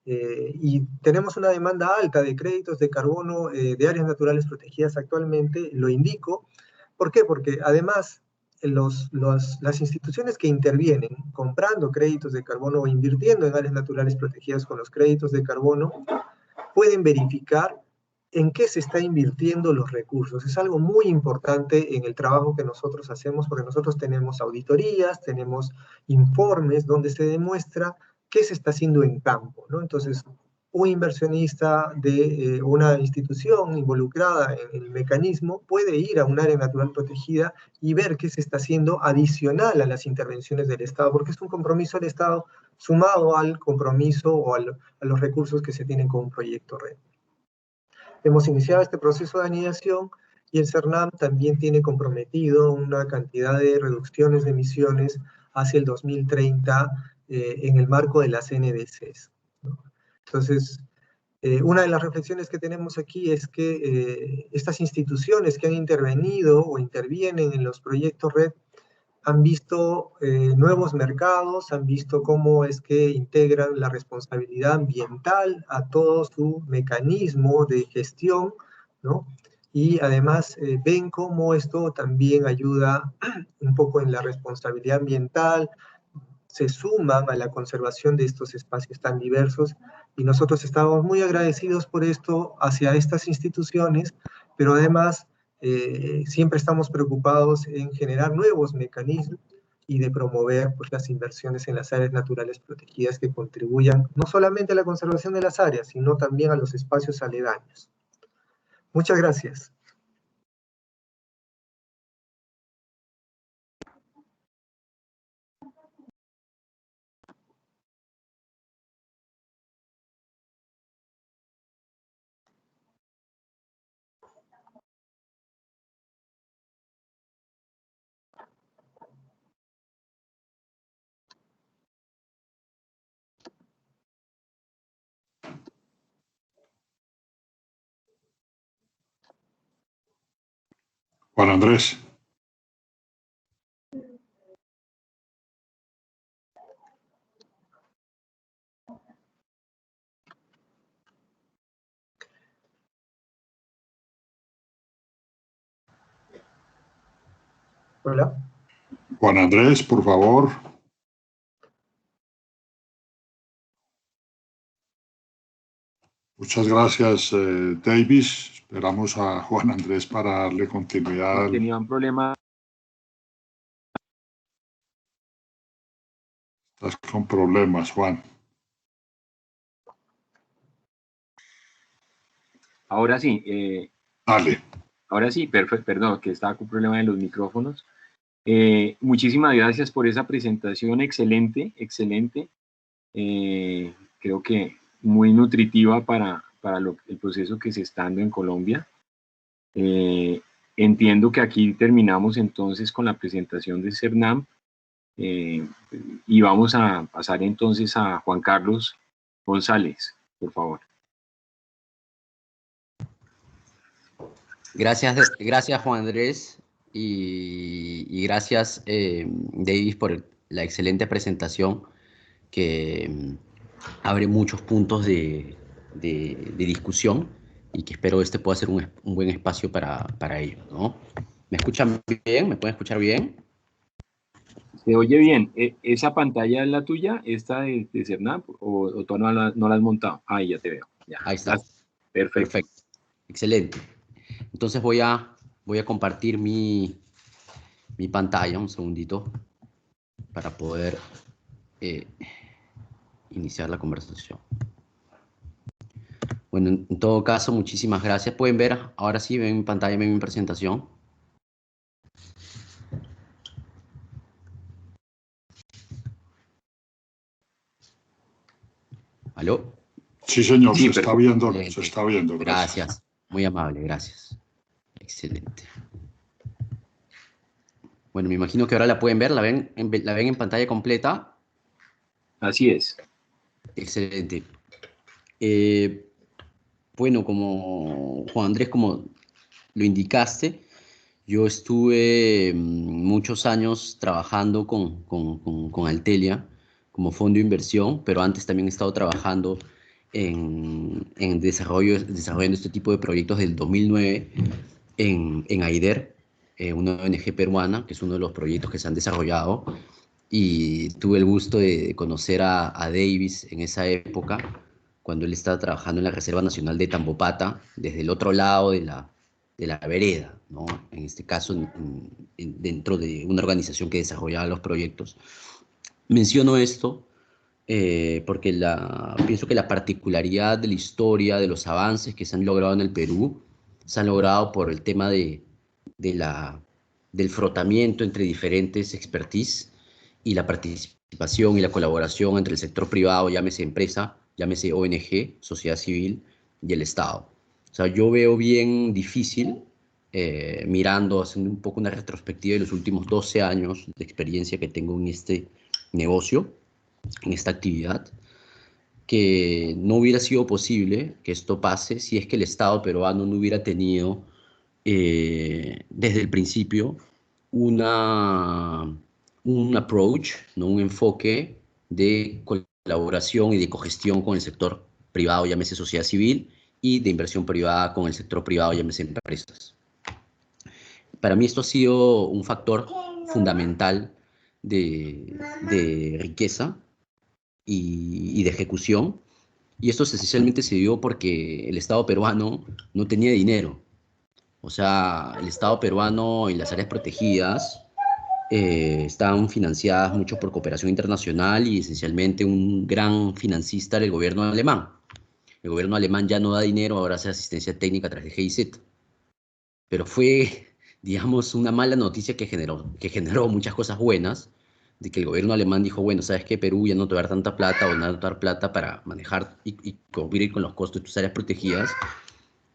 S3: Y tenemos una demanda alta de créditos de carbono de áreas naturales protegidas actualmente, lo indico. ¿Por qué? Porque además las instituciones que intervienen comprando créditos de carbono o invirtiendo en áreas naturales protegidas con los créditos de carbono pueden verificar en qué se está invirtiendo los recursos. Es algo muy importante en el trabajo que nosotros hacemos, porque nosotros tenemos auditorías, tenemos informes donde se demuestra qué se está haciendo en campo, ¿no? Entonces, un inversionista de una institución involucrada en el mecanismo puede ir a un área natural protegida y ver qué se está haciendo adicional a las intervenciones del Estado, porque es un compromiso del Estado sumado al compromiso o a los recursos que se tienen con un proyecto red. Hemos iniciado este proceso de anidación y el CERNAM también tiene comprometido una cantidad de reducciones de emisiones hacia el 2030 en el marco de las NDCs, ¿no? Entonces, una de las reflexiones que tenemos aquí es que estas instituciones que han intervenido o intervienen en los proyectos red han visto nuevos mercados, han visto cómo es que integran la responsabilidad ambiental a todo su mecanismo de gestión, ¿no? Y además ven cómo esto también ayuda un poco en la responsabilidad ambiental, se suman a la conservación de estos espacios tan diversos, y nosotros estamos muy agradecidos por esto hacia estas instituciones, pero además siempre estamos preocupados en generar nuevos mecanismos y de promover pues, las inversiones en las áreas naturales protegidas que contribuyan no solamente a la conservación de las áreas, sino también a los espacios aledaños. Muchas gracias.
S1: Juan Andrés.
S3: Hola.
S1: Juan Andrés, por favor. Muchas gracias, Davis. Esperamos a Juan Andrés para darle continuidad.
S2: Tenía un problema.
S1: Estás con problemas, Juan.
S2: Ahora sí.
S1: Dale.
S2: Ahora sí, perfecto. Perdón, que estaba con problema de los micrófonos. Muchísimas gracias por esa presentación, excelente, excelente. Creo que muy nutritiva para el proceso que se está dando en Colombia. Entiendo que aquí terminamos entonces con la presentación de CERNAM y vamos a pasar entonces a Juan Carlos González, por favor.
S4: Gracias Juan Andrés y gracias Davis por la excelente presentación que abre muchos puntos de discusión y que espero este pueda ser un buen espacio para ello, ¿no? ¿Me escuchan bien? ¿Me pueden escuchar bien?
S2: ¿Se oye bien? ¿Esa pantalla es la tuya, esta de CERNAM, o tú no la has montado? Ahí ya te veo. Ya.
S4: Ahí está.
S2: Perfecto.
S4: Excelente. Entonces voy a compartir mi pantalla, un segundito, para poder iniciar la conversación. Bueno, en todo caso, muchísimas gracias. Pueden ver, ahora sí, ven mi pantalla, ven mi presentación. ¿Aló?
S1: Sí, señor,
S4: Sí,
S1: se está viendo. Se está viendo,
S4: gracias. Muy amable, gracias. Excelente. Bueno, me imagino que ahora la pueden ver, la ven en pantalla completa.
S5: Así es.
S4: Excelente. Bueno, como Juan Andrés, como lo indicaste, yo estuve muchos años trabajando con Altelia como fondo de inversión, pero antes también he estado trabajando en desarrollando este tipo de proyectos del 2009 en AIDER, una ONG peruana, que es uno de los proyectos que se han desarrollado, y tuve el gusto de conocer a Davis en esa época, cuando él estaba trabajando en la Reserva Nacional de Tambopata, desde el otro lado de la vereda, ¿no? En este caso, dentro de una organización que desarrollaba los proyectos. Menciono esto porque pienso que la particularidad de la historia, de los avances que se han logrado en el Perú, se han logrado por el tema de del frotamiento entre diferentes expertise y la participación y la colaboración entre el sector privado, llámese empresa, llámese ONG, sociedad civil y el Estado. O sea, yo veo bien difícil, mirando, haciendo un poco una retrospectiva de los últimos 12 años de experiencia que tengo en este negocio, en esta actividad, que no hubiera sido posible que esto pase si es que el Estado peruano no hubiera tenido desde el principio un approach, ¿no? Un enfoque de colaboración y de cogestión con el sector privado, llámese sociedad civil, y de inversión privada con el sector privado, llámese empresas. Para mí esto ha sido un factor fundamental de riqueza y de ejecución, y esto esencialmente se dio porque el Estado peruano no tenía dinero. O sea, el Estado peruano y las áreas protegidas estaban financiadas mucho por cooperación internacional y esencialmente un gran financista era el gobierno alemán. El gobierno alemán ya no da dinero, ahora hace asistencia técnica a través de GIZ. Pero fue, digamos, una mala noticia que generó muchas cosas buenas, de que el gobierno alemán dijo, bueno, ¿sabes qué? Perú ya no te va a dar tanta plata o no te va a dar plata para manejar y cubrir con los costos de tus áreas protegidas,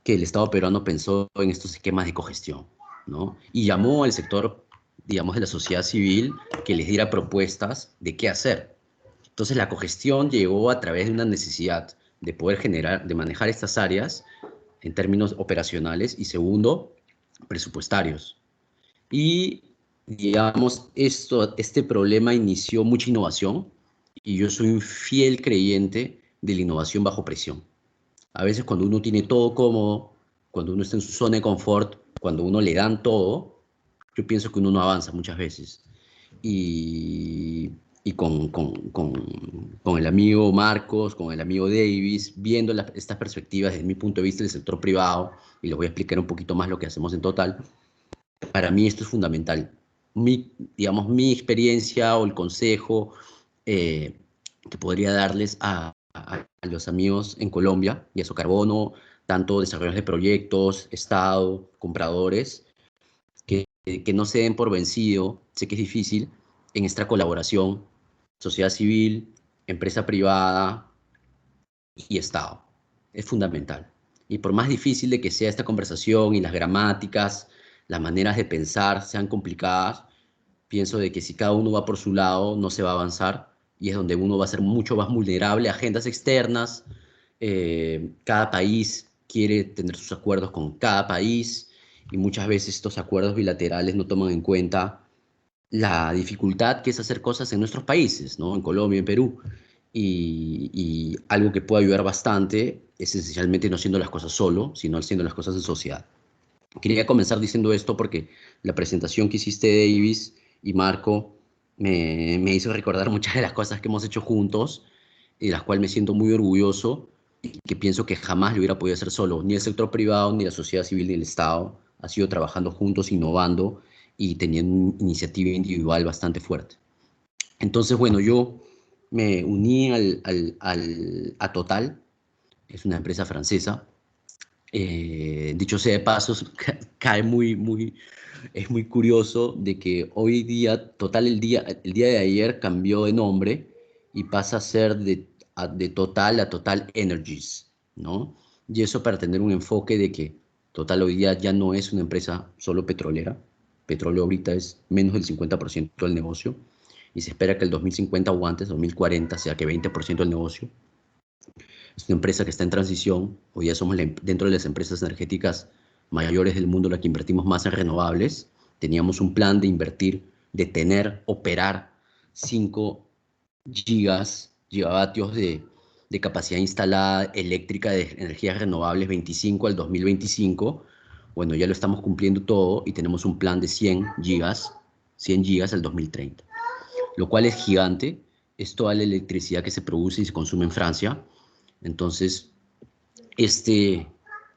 S4: que el Estado peruano pensó en estos esquemas de cogestión, ¿no? Y llamó al sector, digamos, de la sociedad civil que les diera propuestas de qué hacer. Entonces la cogestión llegó a través de una necesidad de poder generar, de manejar estas áreas en términos operacionales y segundo, presupuestarios. Y, digamos, este problema inició mucha innovación y yo soy un fiel creyente de la innovación bajo presión. A veces cuando uno tiene todo cómodo, cuando uno está en su zona de confort, cuando uno le dan todo, yo pienso que uno no avanza muchas veces. Y, y con el amigo Marcos, con el amigo Davis, viendo estas perspectivas desde mi punto de vista del sector privado, y les voy a explicar un poquito más lo que hacemos en Total, para mí esto es fundamental. Digamos, mi experiencia o el consejo que podría darles a los amigos en Colombia y a Socarbono, tanto desarrolladores de proyectos, Estado, compradores, que no se den por vencido, sé que es difícil, en esta colaboración, sociedad civil, empresa privada y Estado. Es fundamental. Y por más difícil de que sea esta conversación y las gramáticas, las maneras de pensar sean complicadas, pienso de que si cada uno va por su lado, no se va a avanzar y es donde uno va a ser mucho más vulnerable a agendas externas. Cada país quiere tener sus acuerdos con cada país y muchas veces estos acuerdos bilaterales no toman en cuenta la dificultad que es hacer cosas en nuestros países, ¿no? En Colombia, en Perú. Y algo que puede ayudar bastante es esencialmente no haciendo las cosas solo, sino haciendo las cosas en sociedad. Quería comenzar diciendo esto porque la presentación que hiciste, Davis y Marco, me hizo recordar muchas de las cosas que hemos hecho juntos y de las cuales me siento muy orgulloso y que pienso que jamás lo hubiera podido hacer solo. Ni el sector privado, ni la sociedad civil, ni el Estado ha sido trabajando juntos, innovando y teniendo una iniciativa individual bastante fuerte. Entonces, bueno, yo me uní a Total, es una empresa francesa. Dicho sea de paso, cae es muy curioso de que hoy día, Total el día de ayer cambió de nombre y pasa a ser de Total a Total Energies, ¿no? Y eso para tener un enfoque de que Total hoy día ya no es una empresa solo petrolera. Petróleo ahorita es menos del 50% del negocio y se espera que el 2050 o antes, 2040, sea que 20% del negocio. Es una empresa que está en transición. Hoy día somos dentro de las empresas energéticas mayores del mundo la que invertimos más en renovables. Teníamos un plan de invertir, de tener, operar 5 gigavatios de capacidad instalada eléctrica de energías renovables 25 al 2025. Bueno, ya lo estamos cumpliendo todo y tenemos un plan de 100 gigas al 2030, lo cual es gigante. Es toda la electricidad que se produce y se consume en Francia. Entonces,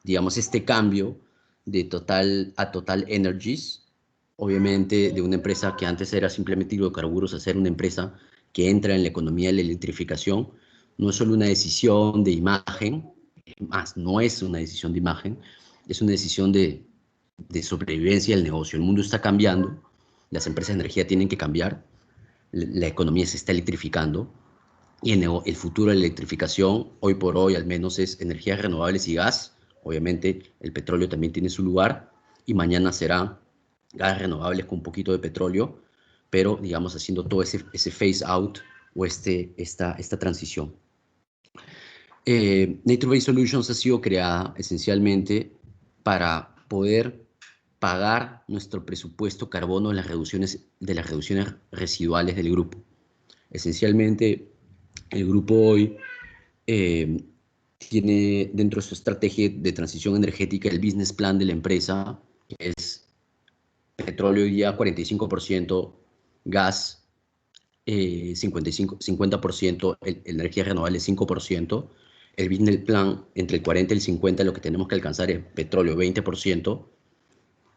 S4: digamos, este cambio de Total a Total Energies, obviamente de una empresa que antes era simplemente hidrocarburos a ser una empresa que entra en la economía de la electrificación, no es solo una decisión de imagen, más, no es una decisión de imagen, es una decisión de sobrevivencia del negocio. El mundo está cambiando, las empresas de energía tienen que cambiar, la economía se está electrificando, y el futuro de la electrificación, hoy por hoy al menos, es energías renovables y gas. Obviamente el petróleo también tiene su lugar y mañana será gas renovables con un poquito de petróleo, pero digamos haciendo todo ese phase out o esta transición. Nature Base Solutions ha sido creada esencialmente para poder pagar nuestro presupuesto carbono de las reducciones residuales del grupo. Esencialmente, el grupo hoy tiene dentro de su estrategia de transición energética el business plan de la empresa, que es petróleo hoy día 45%, gas 50%, energía renovable 5%. El business plan entre el 40 y el 50 lo que tenemos que alcanzar es petróleo 20%,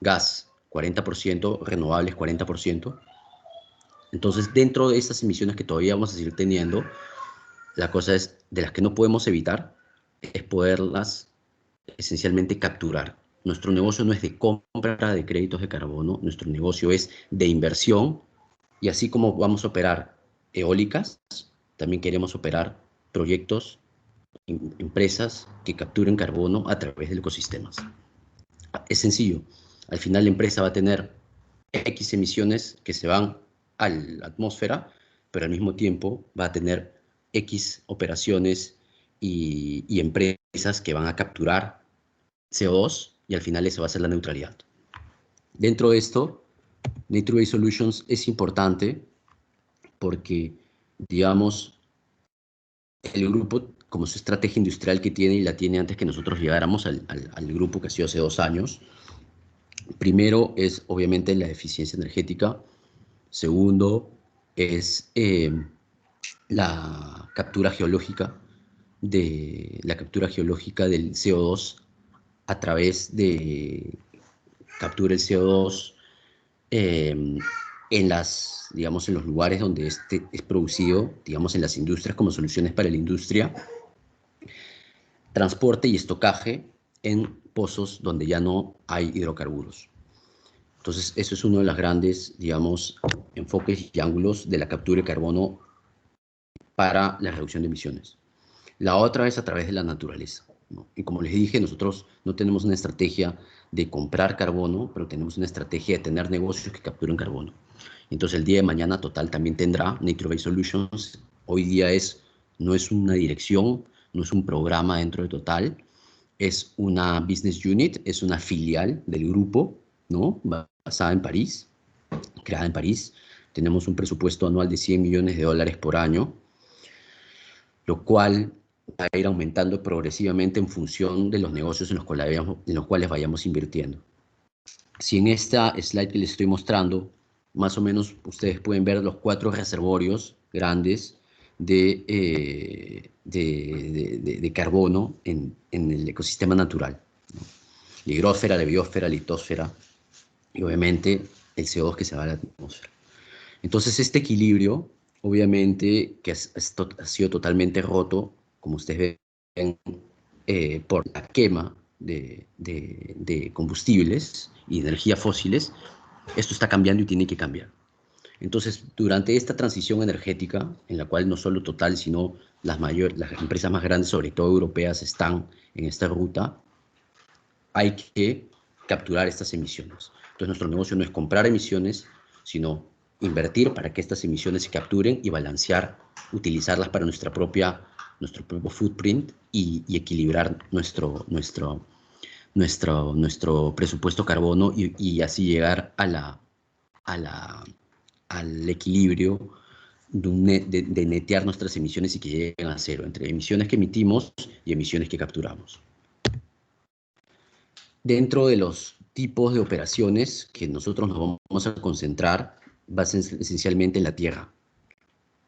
S4: gas 40%, renovables 40%. Entonces, dentro de estas emisiones que todavía vamos a seguir teniendo, la cosa es, de las que no podemos evitar, es poderlas esencialmente capturar. Nuestro negocio no es de compra de créditos de carbono, nuestro negocio es de inversión, y así como vamos a operar eólicas, también queremos operar proyectos, empresas que capturen carbono a través de ecosistemas. Es sencillo, al final la empresa va a tener X emisiones que se van a la atmósfera, pero al mismo tiempo va a tener X operaciones y empresas que van a capturar CO2 y al final eso va a ser la neutralidad. Dentro de esto, Nature Base Solutions es importante porque, digamos, el grupo, como su estrategia industrial que tiene y la tiene antes que nosotros llegáramos al grupo que ha sido hace 2 años, primero es obviamente la eficiencia energética, segundo es la captura geológica del CO2 a través de captura el CO2 en digamos, en los lugares donde este es producido, digamos, en las industrias como soluciones para la industria, transporte y estocaje en pozos donde ya no hay hidrocarburos. Entonces, eso es uno de los grandes, digamos, enfoques y ángulos de la captura de carbono para la reducción de emisiones. La otra es a través de la naturaleza, ¿no? Y como les dije, nosotros no tenemos una estrategia de comprar carbono, pero tenemos una estrategia de tener negocios que capturen carbono. Entonces, el día de mañana Total también tendrá Nature Base Solutions. Hoy día no es una dirección, no es un programa dentro de Total, es una business unit, es una filial del grupo, ¿no? Basada en París, creada en París. Tenemos un presupuesto anual de $100 millones por año, lo cual va a ir aumentando progresivamente en función de los negocios en los cuales vayamos invirtiendo. Si en esta slide que les estoy mostrando, más o menos ustedes pueden ver los 4 reservorios grandes de carbono en el ecosistema natural, ¿no? La higrósfera, la biosfera, la litosfera y obviamente el CO2 que se va a la atmósfera. Entonces este equilibrio, obviamente, que ha sido totalmente roto, como ustedes ven, por la quema de combustibles y energías fósiles, esto está cambiando y tiene que cambiar. Entonces, durante esta transición energética, en la cual no solo Total, sino las empresas más grandes, sobre todo europeas, están en esta ruta, hay que capturar estas emisiones. Entonces nuestro negocio no es comprar emisiones, sino invertir para que estas emisiones se capturen y balancear, utilizarlas para nuestro propio footprint y equilibrar nuestro presupuesto carbono y así llegar al equilibrio de netear nuestras emisiones y que lleguen a cero, entre emisiones que emitimos y emisiones que capturamos. Dentro de los tipos de operaciones que nosotros nos vamos a concentrar, va a ser esencialmente en la tierra.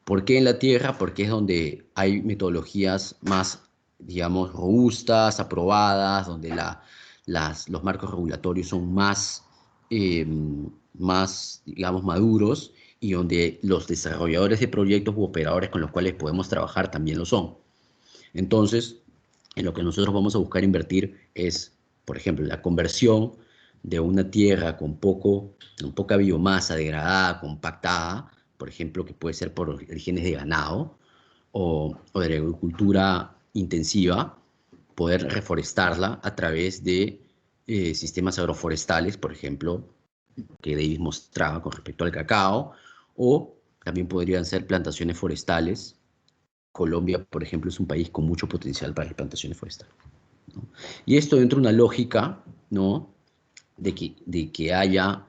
S4: ¿Por qué en la tierra? Porque es donde hay metodologías más, digamos, robustas, aprobadas, donde los marcos regulatorios son más, digamos, maduros y donde los desarrolladores de proyectos u operadores con los cuales podemos trabajar también lo son. Entonces, en lo que nosotros vamos a buscar invertir es, por ejemplo, la conversión de una tierra con poca biomasa degradada, compactada, por ejemplo, que puede ser por orígenes de ganado o de agricultura intensiva, poder reforestarla a través de sistemas agroforestales, por ejemplo, que David mostraba con respecto al cacao, o también podrían ser plantaciones forestales. Colombia, por ejemplo, es un país con mucho potencial para las plantaciones forestales, ¿no? Y esto dentro de una lógica, ¿no?, de que haya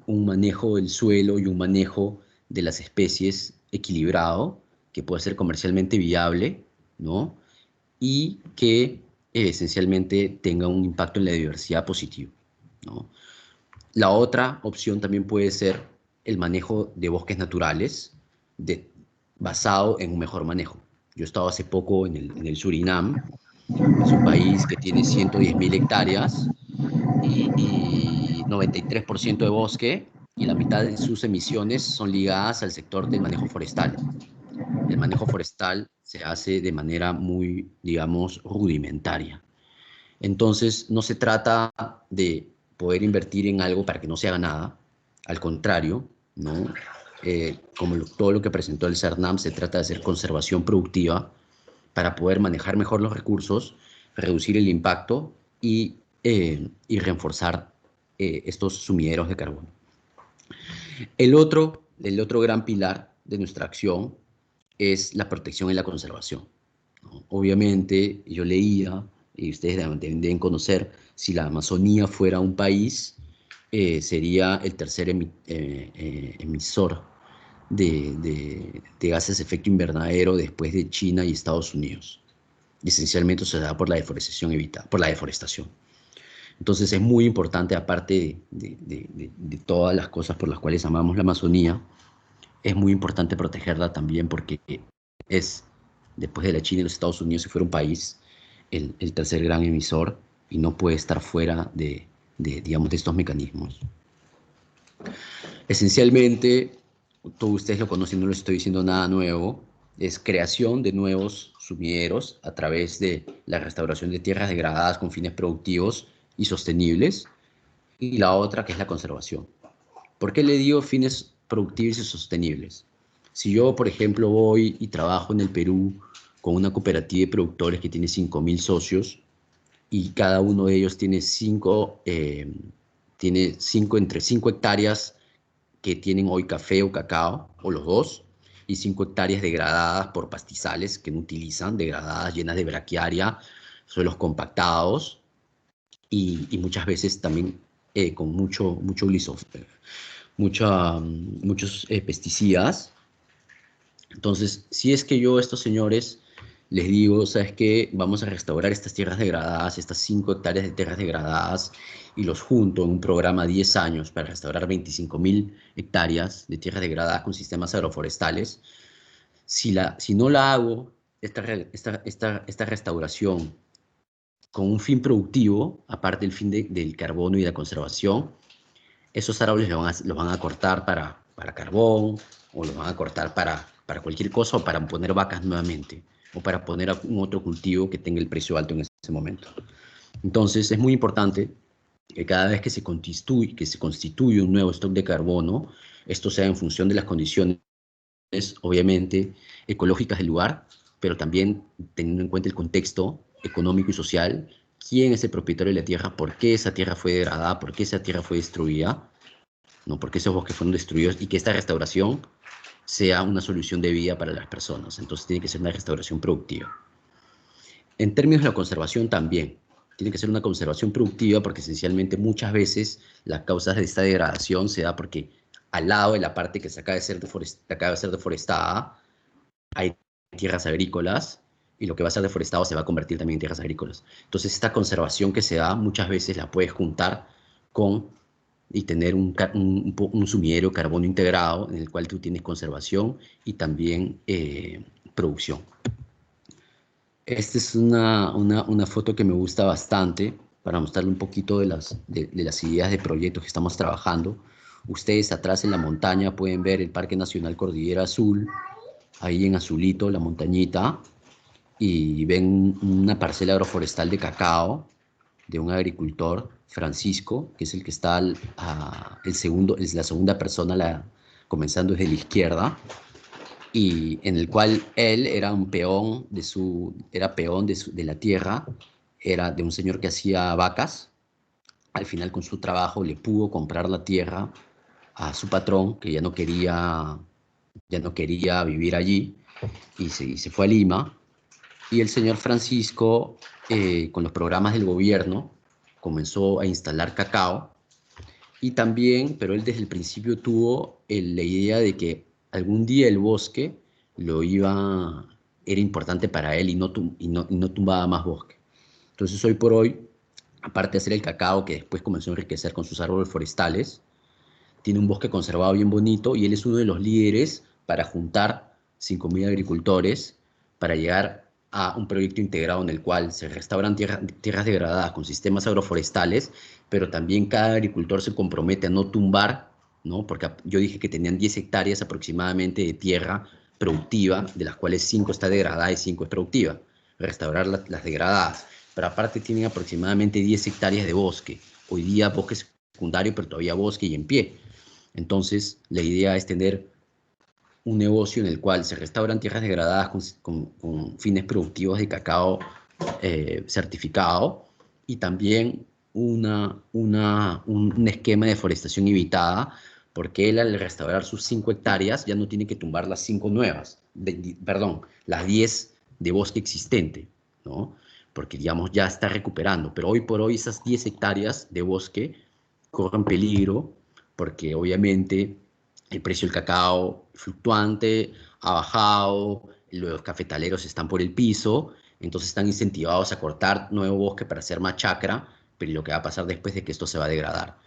S4: un manejo del suelo y un manejo de las especies equilibrado, que pueda ser comercialmente viable, ¿no?, y que esencialmente tenga un impacto en la diversidad positivo, ¿no? La otra opción también puede ser el manejo de bosques naturales basado en un mejor manejo. Yo he estado hace poco en el Surinam, es un país que tiene 110.000 hectáreas y 93% de bosque, y la mitad de sus emisiones son ligadas al sector del manejo forestal. El manejo forestal se hace de manera muy, digamos, rudimentaria. Entonces, no se trata de poder invertir en algo para que no se haga nada. Al contrario, ¿no? Como todo lo que presentó el CERNAM, se trata de hacer conservación productiva para poder manejar mejor los recursos, reducir el impacto y reforzar estos sumideros de carbono. El otro gran pilar de nuestra acción es la protección y la conservación, ¿no? Obviamente, yo leía, y ustedes deben conocer, si la Amazonía fuera un país, sería el tercer emisor de gases de efecto invernadero después de China y Estados Unidos. Y esencialmente se da por la deforestación. Entonces es muy importante, aparte de todas las cosas por las cuales amamos la Amazonía, es muy importante protegerla también porque es, después de la China y los Estados Unidos, si fuera un país, el tercer gran emisor y no puede estar fuera digamos, de estos mecanismos. Esencialmente, todos ustedes lo conocen, no les estoy diciendo nada nuevo, es creación de nuevos sumideros a través de la restauración de tierras degradadas con fines productivos y sostenibles, y la otra que es la conservación. ¿Por qué le digo fines productivos y sostenibles? Si yo, por ejemplo, voy y trabajo en el Perú con una cooperativa de productores que tiene 5.000 socios y cada uno de ellos tiene entre 5 hectáreas que tienen hoy café o cacao, o los dos, y 5 hectáreas degradadas por pastizales que no utilizan, degradadas, llenas de braquiaria, suelos compactados, y muchas veces también con muchos pesticidas. Entonces, si es que yo a estos señores les digo, ¿sabes qué? Vamos a restaurar estas tierras degradadas, estas 5 hectáreas de tierras degradadas, y los junto en un programa 10 años para restaurar 25.000 hectáreas de tierras degradadas con sistemas agroforestales. Si no la hago, esta restauración con un fin productivo, aparte del fin del carbono y de la conservación, esos árboles los van a cortar para carbón, o los van a cortar para cualquier cosa, o para poner vacas nuevamente, o para poner un otro cultivo que tenga el precio alto en ese momento. Entonces es muy importante que cada vez que se constituye un nuevo stock de carbono, esto sea en función de las condiciones, obviamente, ecológicas del lugar, pero también teniendo en cuenta el contexto económico y social quién es el propietario de la tierra, por qué esa tierra fue degradada, por qué esa tierra fue destruida, ¿no? Por qué esos bosques fueron destruidos y que esta restauración sea una solución de vida para las personas. Entonces tiene que ser una restauración productiva. En términos de la conservación también, tiene que ser una conservación productiva porque esencialmente muchas veces las causas de esta degradación se da porque al lado de la parte que se acaba de ser deforestada hay tierras agrícolas y lo que va a ser deforestado se va a convertir también en tierras agrícolas. Entonces esta conservación que se da muchas veces la puedes juntar con y tener un sumidero de carbono integrado en el cual tú tienes conservación y también producción. Esta es una foto que me gusta bastante para mostrarle un poquito de las ideas de proyectos que estamos trabajando. Ustedes atrás en la montaña pueden ver el Parque Nacional Cordillera Azul, ahí en azulito, la montañita, y ven una parcela agroforestal de cacao de un agricultor, Francisco, que es el que está es la segunda persona comenzando desde la izquierda, y en el cual él era un peón de la tierra, era de un señor que hacía vacas. Al final con su trabajo le pudo comprar la tierra a su patrón, que ya no quería vivir allí, y se fue a Lima. Y el señor Francisco, con los programas del gobierno, comenzó a instalar cacao. Y también, pero él desde el principio tuvo la idea de que algún día el bosque era importante para él y no tumbaba más bosque. Entonces hoy por hoy, aparte de hacer el cacao, que después comenzó a enriquecer con sus árboles forestales, tiene un bosque conservado bien bonito y él es uno de los líderes para juntar 5.000 agricultores para llegar a un proyecto integrado en el cual se restauran tierras degradadas con sistemas agroforestales, pero también cada agricultor se compromete a no tumbar, ¿no? Porque yo dije que tenían 10 hectáreas aproximadamente de tierra productiva, de las cuales 5 está degradada y 5 es productiva, restaurar las degradadas. Pero aparte tienen aproximadamente 10 hectáreas de bosque, hoy día bosque secundario, pero todavía bosque y en pie. Entonces, la idea es tener un negocio en el cual se restauran tierras degradadas con fines productivos de cacao certificado y también un esquema de deforestación evitada, porque él al restaurar sus 5 hectáreas ya no tiene que tumbar las 5 nuevas, las 10 de bosque existente, ¿no? Porque digamos ya está recuperando, pero hoy por hoy esas 10 hectáreas de bosque corren peligro porque obviamente el precio del cacao fluctuante ha bajado, los cafetaleros están por el piso, entonces están incentivados a cortar nuevo bosque para hacer más chacra, pero lo que va a pasar después de que esto se va a degradar.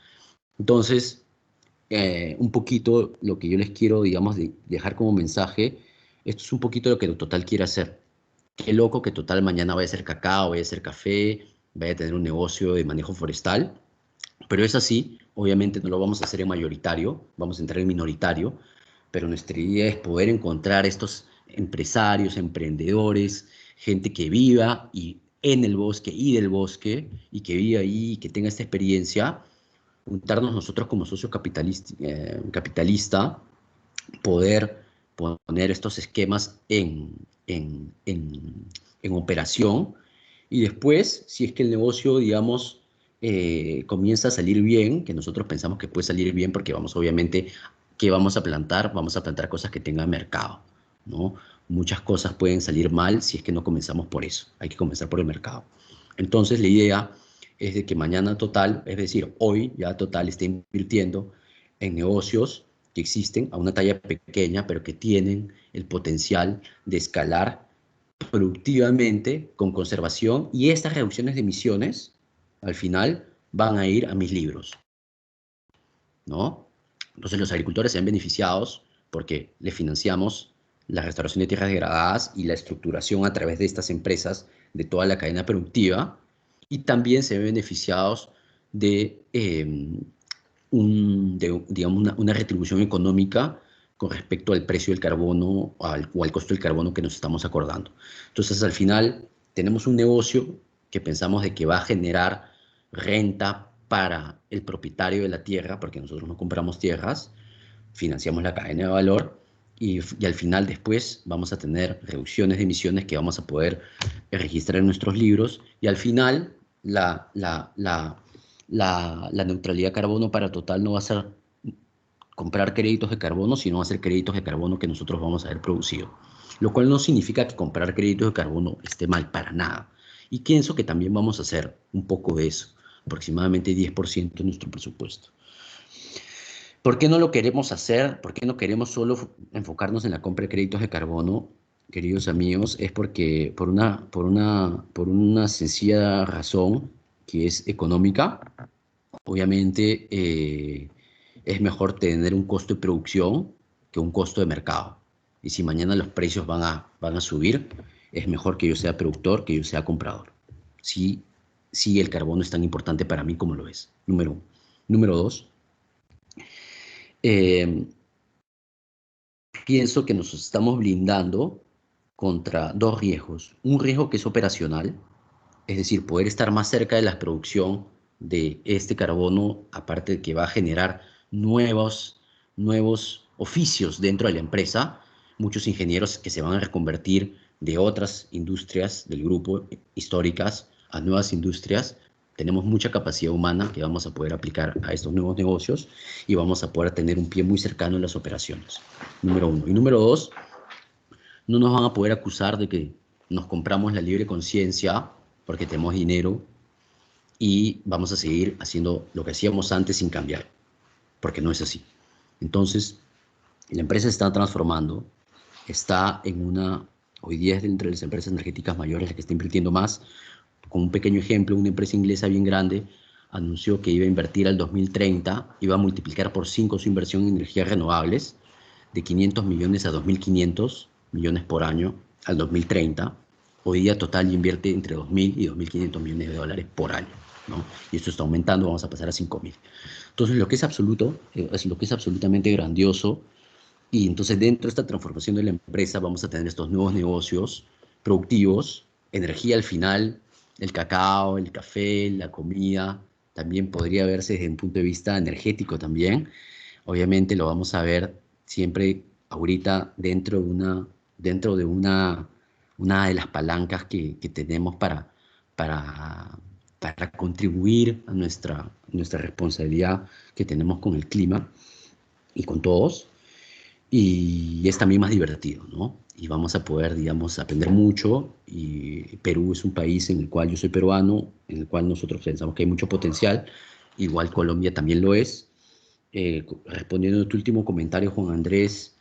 S4: Entonces, un poquito lo que yo les quiero, digamos, dejar como mensaje, esto es un poquito lo que Total quiere hacer. Qué loco que Total mañana vaya a hacer cacao, vaya a hacer café, vaya a tener un negocio de manejo forestal, pero es así, obviamente no lo vamos a hacer en mayoritario, vamos a entrar en minoritario, pero nuestra idea es poder encontrar estos empresarios, emprendedores, gente que viva en el bosque y del bosque, y que viva ahí, y que tenga esta experiencia, juntarnos nosotros como socio capitalista, poder poner estos esquemas en operación, y después, si es que el negocio, digamos, comienza a salir bien, que nosotros pensamos que puede salir bien porque obviamente, ¿qué vamos a plantar? Vamos a plantar cosas que tengan mercado, ¿no? Muchas cosas pueden salir mal si es que no comenzamos por eso, hay que comenzar por el mercado. Entonces la idea es de que mañana Total, es decir, hoy ya Total está invirtiendo en negocios que existen a una talla pequeña, pero que tienen el potencial de escalar productivamente con conservación, y estas reducciones de emisiones al final van a ir a mis libros, ¿no? Entonces los agricultores se ven beneficiados porque les financiamos la restauración de tierras degradadas y la estructuración a través de estas empresas de toda la cadena productiva, y también se ven beneficiados de, digamos, una retribución económica con respecto al precio del carbono o al costo del carbono que nos estamos acordando. Entonces, al final, tenemos un negocio que pensamos de que va a generar renta para el propietario de la tierra, porque nosotros no compramos tierras, financiamos la cadena de valor, y al final después vamos a tener reducciones de emisiones que vamos a poder registrar en nuestros libros, y al final la neutralidad de carbono para Total no va a ser comprar créditos de carbono, sino va a ser créditos de carbono que nosotros vamos a haber producido. Lo cual no significa que comprar créditos de carbono esté mal para nada. Y pienso que también vamos a hacer un poco de eso, aproximadamente 10% de nuestro presupuesto. ¿Por qué no lo queremos hacer? ¿Por qué no queremos solo enfocarnos en la compra de créditos de carbono, queridos amigos? Es porque por una sencilla razón que es económica. Obviamente es mejor tener un costo de producción que un costo de mercado. Y si mañana los precios van a subir, es mejor que yo sea productor que yo sea comprador. Sí, sí, el carbono es tan importante para mí como lo es. Número uno. Número dos, pienso que nos estamos blindando contra dos riesgos. Un riesgo que es operacional, es decir, poder estar más cerca de la producción de este carbono, aparte de que va a generar nuevos oficios dentro de la empresa, muchos ingenieros que se van a reconvertir de otras industrias del grupo históricas a nuevas industrias. Tenemos mucha capacidad humana que vamos a poder aplicar a estos nuevos negocios y vamos a poder tener un pie muy cercano en las operaciones. Número uno. Y número dos, no nos van a poder acusar de que nos compramos la libre conciencia porque tenemos dinero y vamos a seguir haciendo lo que hacíamos antes sin cambiar, porque no es así. Entonces, la empresa se está transformando, está hoy día es entre las empresas energéticas mayores la que está invirtiendo más. Con un pequeño ejemplo, una empresa inglesa bien grande anunció que iba a invertir al 2030, iba a multiplicar por 5 su inversión en energías renovables, de 500 millones a 2.500 millones por año al 2030. Hoy día Total invierte entre 2.000 y 2.500 millones de dólares por año, ¿no? Y esto está aumentando, vamos a pasar a 5.000. Entonces, lo que es absolutamente grandioso, y entonces dentro de esta transformación de la empresa vamos a tener estos nuevos negocios productivos, energía al final, el cacao, el café, la comida, también podría verse desde un punto de vista energético también. Obviamente lo vamos a ver siempre ahorita dentro de una de las palancas que tenemos para contribuir a nuestra responsabilidad que tenemos con el clima y con todos. Y es también más divertido, ¿no? Y vamos a poder, digamos, aprender mucho. Y Perú es un país en el cual yo soy peruano, en el cual nosotros pensamos que hay mucho potencial. Igual Colombia también lo es. Respondiendo a tu último comentario, Juan Andrés,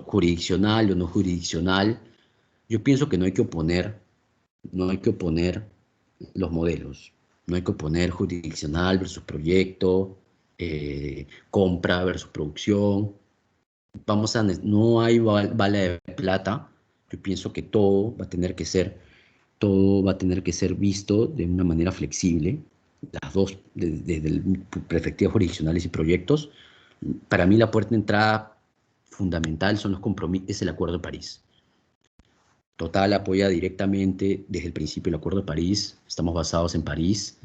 S4: jurisdiccional o no jurisdiccional, yo pienso que no hay que oponer los modelos. No hay que oponer jurisdiccional versus proyecto, compra versus producción. No hay bala de plata. Yo pienso que todo va a tener que ser visto de una manera flexible, las dos, desde perspectivas jurisdiccionales y proyectos. Para mí la puerta de entrada fundamental son los compromisos, es el Acuerdo de París. Total apoya directamente desde el principio el Acuerdo de París. Estamos basados en París.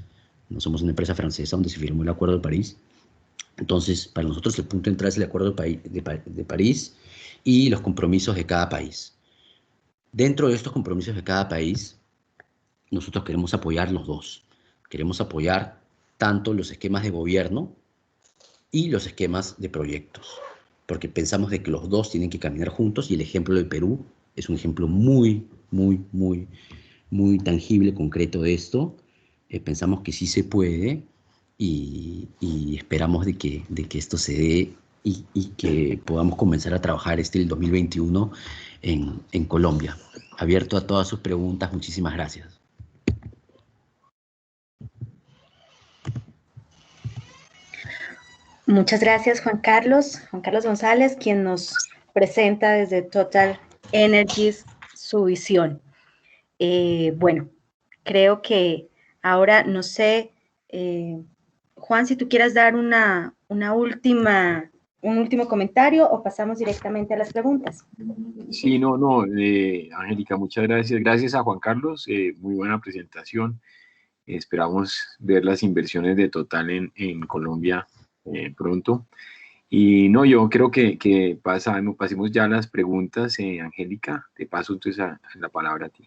S4: No somos una empresa francesa donde se firmó el Acuerdo de París. Entonces, para nosotros el punto de entrada es el Acuerdo de París y los compromisos de cada país. Dentro de estos compromisos de cada país, nosotros queremos apoyar los dos. Queremos apoyar tanto los esquemas de gobierno y los esquemas de proyectos, porque pensamos de que los dos tienen que caminar juntos y el ejemplo de Perú es un ejemplo muy, muy, muy, muy tangible, concreto de esto. Pensamos que sí se puede y esperamos de que esto se dé y que podamos comenzar a trabajar el 2021 en Colombia. Abierto a todas sus preguntas, muchísimas gracias.
S6: Muchas gracias, Juan Carlos González, quien nos presenta desde Total Energies su visión. Bueno, creo que ahora, no sé, Juan, si tú quieres dar un último comentario o pasamos directamente a las preguntas.
S5: Sí, Angélica, muchas gracias. Gracias a Juan Carlos, muy buena presentación. Esperamos ver las inversiones de Total en Colombia pronto. Y no, yo creo que pasemos ya a las preguntas, Angélica. Te paso entonces la palabra a ti.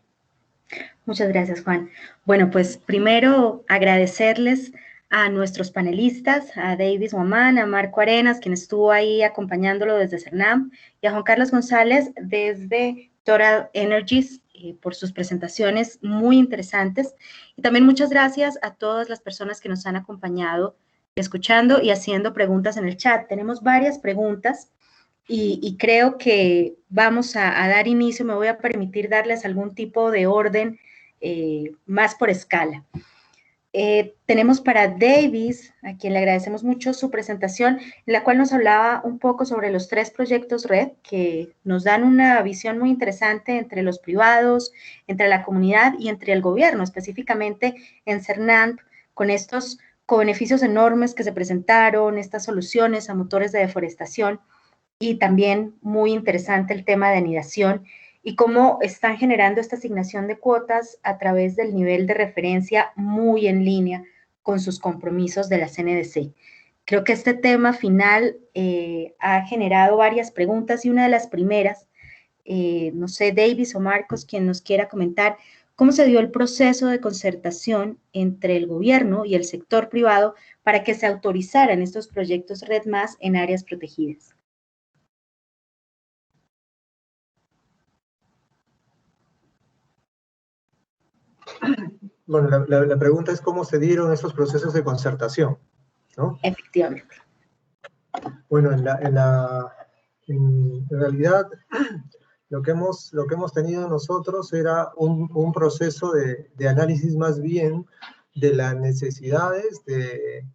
S6: Muchas gracias, Juan. Bueno, pues primero agradecerles a nuestros panelistas, a Davis Guamán, a Marco Arenas, quien estuvo ahí acompañándolo desde CERNAM, y a Juan Carlos González desde Total Energies por sus presentaciones muy interesantes. Y también muchas gracias a todas las personas que nos han acompañado escuchando y haciendo preguntas en el chat. Tenemos varias preguntas y creo que vamos a dar inicio. Me voy a permitir darles algún tipo de orden más por escala. Tenemos para Davis, a quien le agradecemos mucho su presentación, en la cual nos hablaba un poco sobre los 3 proyectos red que nos dan una visión muy interesante entre los privados, entre la comunidad y entre el gobierno, específicamente en CERNAM, con estos co-beneficios enormes que se presentaron, estas soluciones a motores de deforestación, y también muy interesante el tema de anidación y cómo están generando esta asignación de cuotas a través del nivel de referencia muy en línea con sus compromisos de la CNDC. Creo que este tema final ha generado varias preguntas y una de las primeras, no sé, Davis o Marcos, quien nos quiera comentar, ¿cómo se dio el proceso de concertación entre el gobierno y el sector privado para que se autorizaran estos proyectos Red+ en áreas protegidas?
S3: Bueno, la pregunta es cómo se dieron esos procesos de concertación, ¿no?
S6: Efectivamente.
S3: Bueno, en realidad lo que hemos tenido nosotros era un proceso de análisis más bien de las necesidades el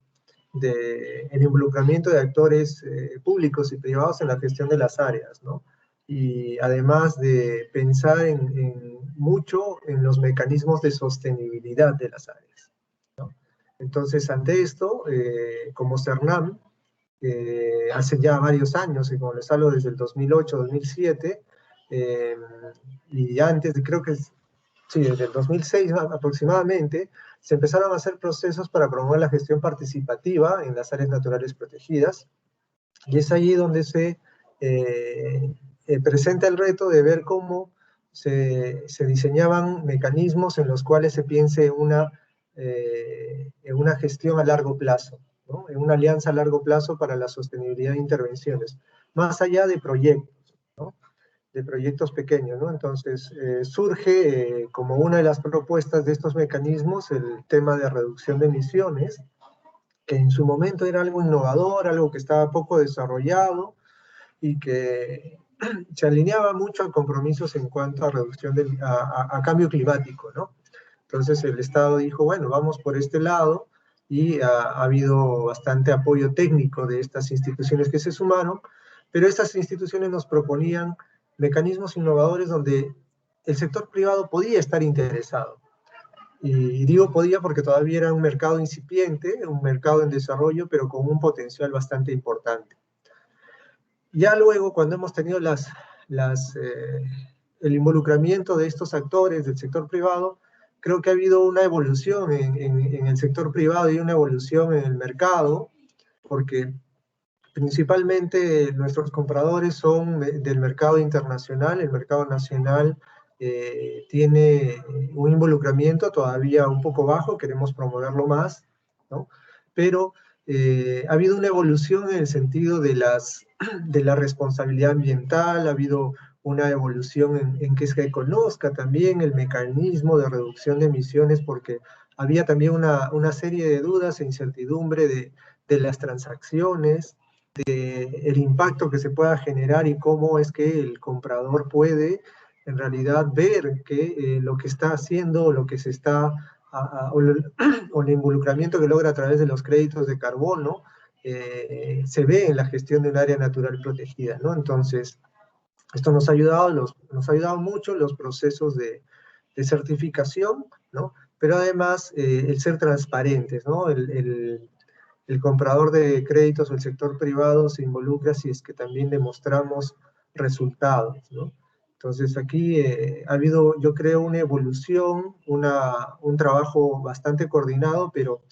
S3: involucramiento de actores públicos y privados en la gestión de las áreas, ¿no? Y además de pensar mucho en los mecanismos de sostenibilidad de las áreas, ¿no? Entonces, ante esto, como CERNAM, hace ya varios años, y como les hablo desde el 2008, 2007, y antes, creo que sí, desde el 2006 aproximadamente, se empezaron a hacer procesos para promover la gestión participativa en las áreas naturales protegidas, y es allí donde se presenta el reto de ver cómo se diseñaban mecanismos en los cuales se piense en una gestión a largo plazo, ¿no? En una alianza a largo plazo para la sostenibilidad de intervenciones, más allá de proyectos, ¿no? De proyectos pequeños, ¿no? Entonces, surge como una de las propuestas de estos mecanismos el tema de reducción de emisiones, que en su momento era algo innovador, algo que estaba poco desarrollado y que se alineaba mucho a compromisos en cuanto a reducción a cambio climático, ¿no? Entonces el Estado dijo, bueno, vamos por este lado, y ha habido bastante apoyo técnico de estas instituciones que se sumaron, pero estas instituciones nos proponían mecanismos innovadores donde el sector privado podía estar interesado. Y digo podía porque todavía era un mercado incipiente, un mercado en desarrollo, pero con un potencial bastante importante. Ya luego, cuando hemos tenido el involucramiento de estos actores del sector privado, creo que ha habido una evolución en el sector privado y una evolución en el mercado, porque principalmente nuestros compradores son del mercado internacional. El mercado nacional tiene un involucramiento todavía un poco bajo, queremos promoverlo más, ¿no? Pero ha habido una evolución en el sentido de la responsabilidad ambiental, ha habido una evolución en que se conozca también el mecanismo de reducción de emisiones, porque había también una serie de dudas e incertidumbre de las transacciones, el impacto que se pueda generar y cómo es que el comprador puede en realidad ver que lo que está haciendo, lo que se está, o el involucramiento que logra a través de los créditos de carbono, se ve en la gestión de un área natural protegida, ¿no? Entonces, esto nos ha ayudado mucho los procesos de certificación, ¿no? Pero además el ser transparentes, ¿no? El comprador de créditos o el sector privado se involucra si es que también demostramos resultados, ¿no? Entonces aquí ha habido, yo creo, una evolución, un trabajo bastante coordinado, pero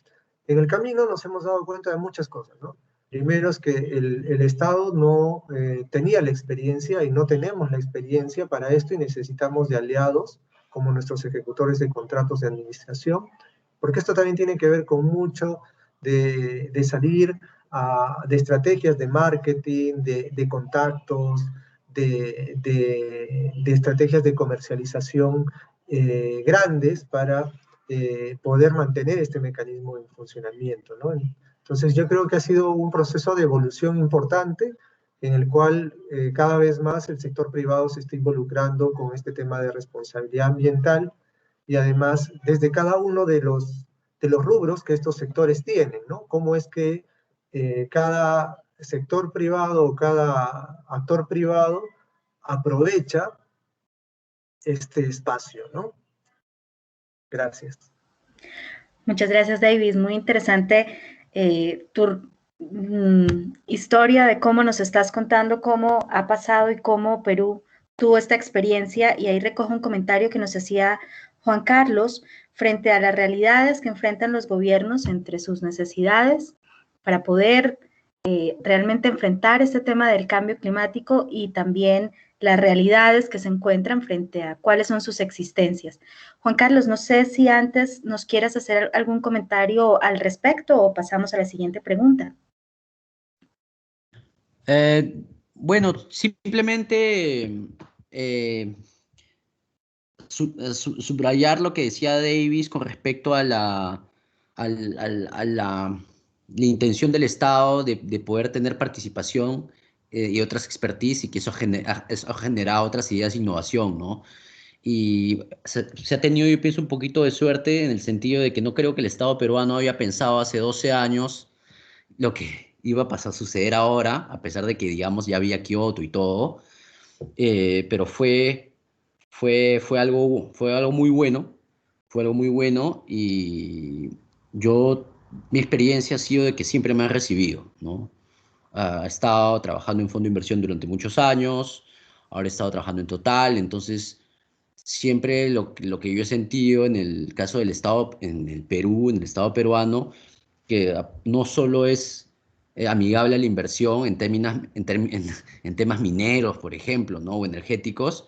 S3: en el camino nos hemos dado cuenta de muchas cosas, ¿no? Primero es que el Estado no tenía la experiencia y no tenemos la experiencia para esto, y necesitamos de aliados como nuestros ejecutores de contratos de administración, porque esto también tiene que ver con mucho de salir de estrategias de marketing, de contactos, de estrategias de comercialización grandes para poder mantener este mecanismo en funcionamiento, ¿no? Entonces yo creo que ha sido un proceso de evolución importante en el cual cada vez más el sector privado se está involucrando con este tema de responsabilidad ambiental y además desde cada uno de los rubros que estos sectores tienen, ¿no? Cómo es que cada sector privado o cada actor privado aprovecha este espacio, ¿no? Gracias.
S6: Muchas gracias, Davis. Muy interesante tu historia de cómo nos estás contando cómo ha pasado y cómo Perú tuvo esta experiencia. Y ahí recojo un comentario que nos hacía Juan Carlos frente a las realidades que enfrentan los gobiernos entre sus necesidades para poder realmente enfrentar este tema del cambio climático y también las realidades que se encuentran frente a cuáles son sus existencias. Juan Carlos, no sé si antes nos quieras hacer algún comentario al respecto o pasamos a la siguiente pregunta.
S4: Bueno, simplemente subrayar lo que decía Davis con respecto a la intención del Estado de poder tener participación y otras expertise y que eso ha generado otras ideas de innovación, ¿no? Y se ha tenido, yo pienso, un poquito de suerte en el sentido de que no creo que el Estado peruano había pensado hace 12 años lo que iba a pasar a suceder ahora, a pesar de que, digamos, ya había Kioto y todo, pero fue algo muy bueno, fue algo muy bueno y mi experiencia ha sido de que siempre me han recibido, ¿no? He estado trabajando en fondo de inversión durante muchos años, ahora he estado trabajando en Total, entonces siempre lo que yo he sentido en el caso del Estado, en el Perú, en el Estado peruano, que no solo es amigable a la inversión en temas mineros, por ejemplo, ¿no? O energéticos,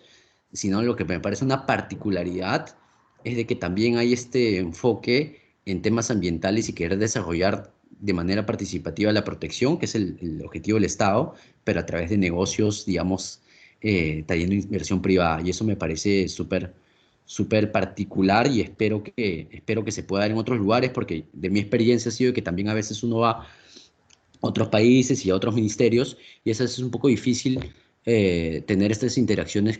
S4: sino lo que me parece una particularidad es de que también hay este enfoque en temas ambientales y querer desarrollar de manera participativa la protección, que es el objetivo del Estado, pero a través de negocios, digamos, trayendo inversión privada. Y eso me parece súper particular y espero que se pueda dar en otros lugares, porque de mi experiencia ha sido que también a veces uno va a otros países y a otros ministerios y eso es un poco difícil tener estas interacciones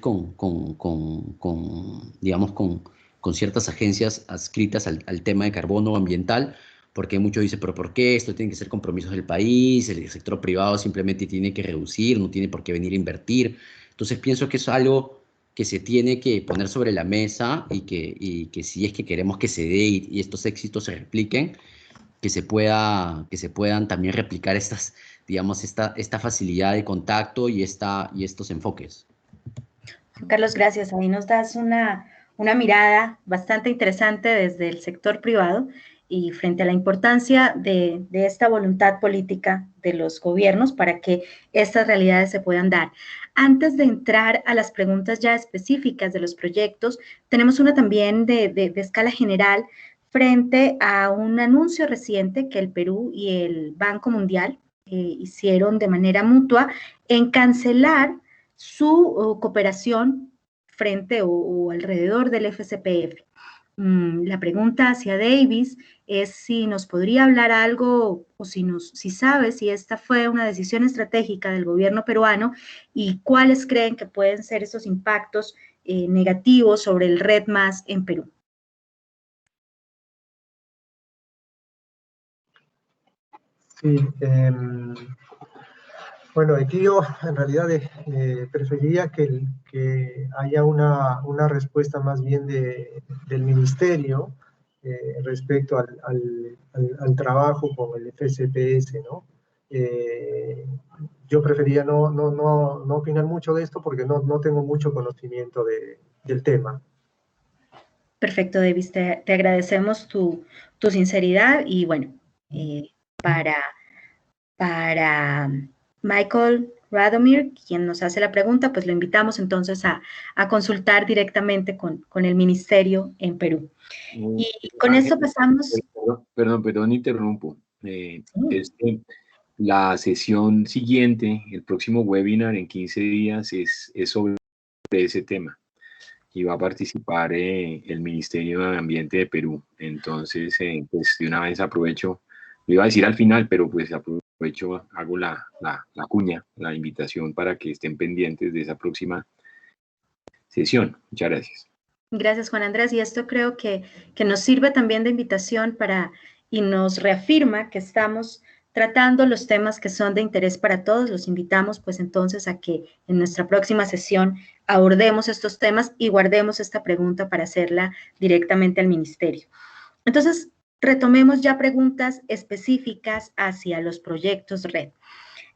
S4: digamos, con ciertas agencias adscritas al tema de carbono ambiental, porque muchos dicen, pero ¿por qué? Esto tiene que ser compromisos del país, el sector privado simplemente tiene que reducir, no tiene por qué venir a invertir. Entonces pienso que es algo que se tiene que poner sobre la mesa y que si es que queremos que se dé y estos éxitos se repliquen, que se puedan también replicar digamos, esta facilidad de contacto y estos enfoques.
S6: Juan Carlos, gracias. Ahí nos das una mirada bastante interesante desde el sector privado y frente a la importancia de esta voluntad política de los gobiernos para que estas realidades se puedan dar. Antes de entrar a las preguntas ya específicas de los proyectos, tenemos una también de escala general frente a un anuncio reciente que el Perú y el Banco Mundial hicieron de manera mutua en cancelar su cooperación frente o alrededor del FCPF. La pregunta hacia Davis es si nos podría hablar algo o si sabe si esta fue una decisión estratégica del gobierno peruano y cuáles creen que pueden ser esos impactos negativos sobre el RED+ en Perú.
S3: Sí, bueno, aquí yo en realidad preferiría que haya una respuesta más bien del ministerio respecto al trabajo con el FCPS, ¿no? Yo preferiría no opinar mucho de esto porque no tengo mucho conocimiento del tema.
S6: Perfecto, Davis, te agradecemos tu sinceridad y bueno, para Michael, Radomir, quien nos hace la pregunta, pues lo invitamos entonces a consultar directamente con el Ministerio en Perú. Y con esto pasamos...
S5: Perdón, interrumpo. La sesión siguiente, el próximo webinar en 15 días es sobre ese tema y va a participar el Ministerio de Ambiente de Perú. Entonces, pues de una vez aprovecho, lo iba a decir al final, pero pues aprovecho, hago la cuña, la invitación para que estén pendientes de esa próxima sesión. Muchas gracias.
S6: Gracias, Juan Andrés. Y esto creo que nos sirve también de invitación y nos reafirma que estamos tratando los temas que son de interés para todos. Los invitamos pues entonces a que en nuestra próxima sesión abordemos estos temas y guardemos esta pregunta para hacerla directamente al Ministerio. Entonces, retomemos ya preguntas específicas hacia los proyectos RED.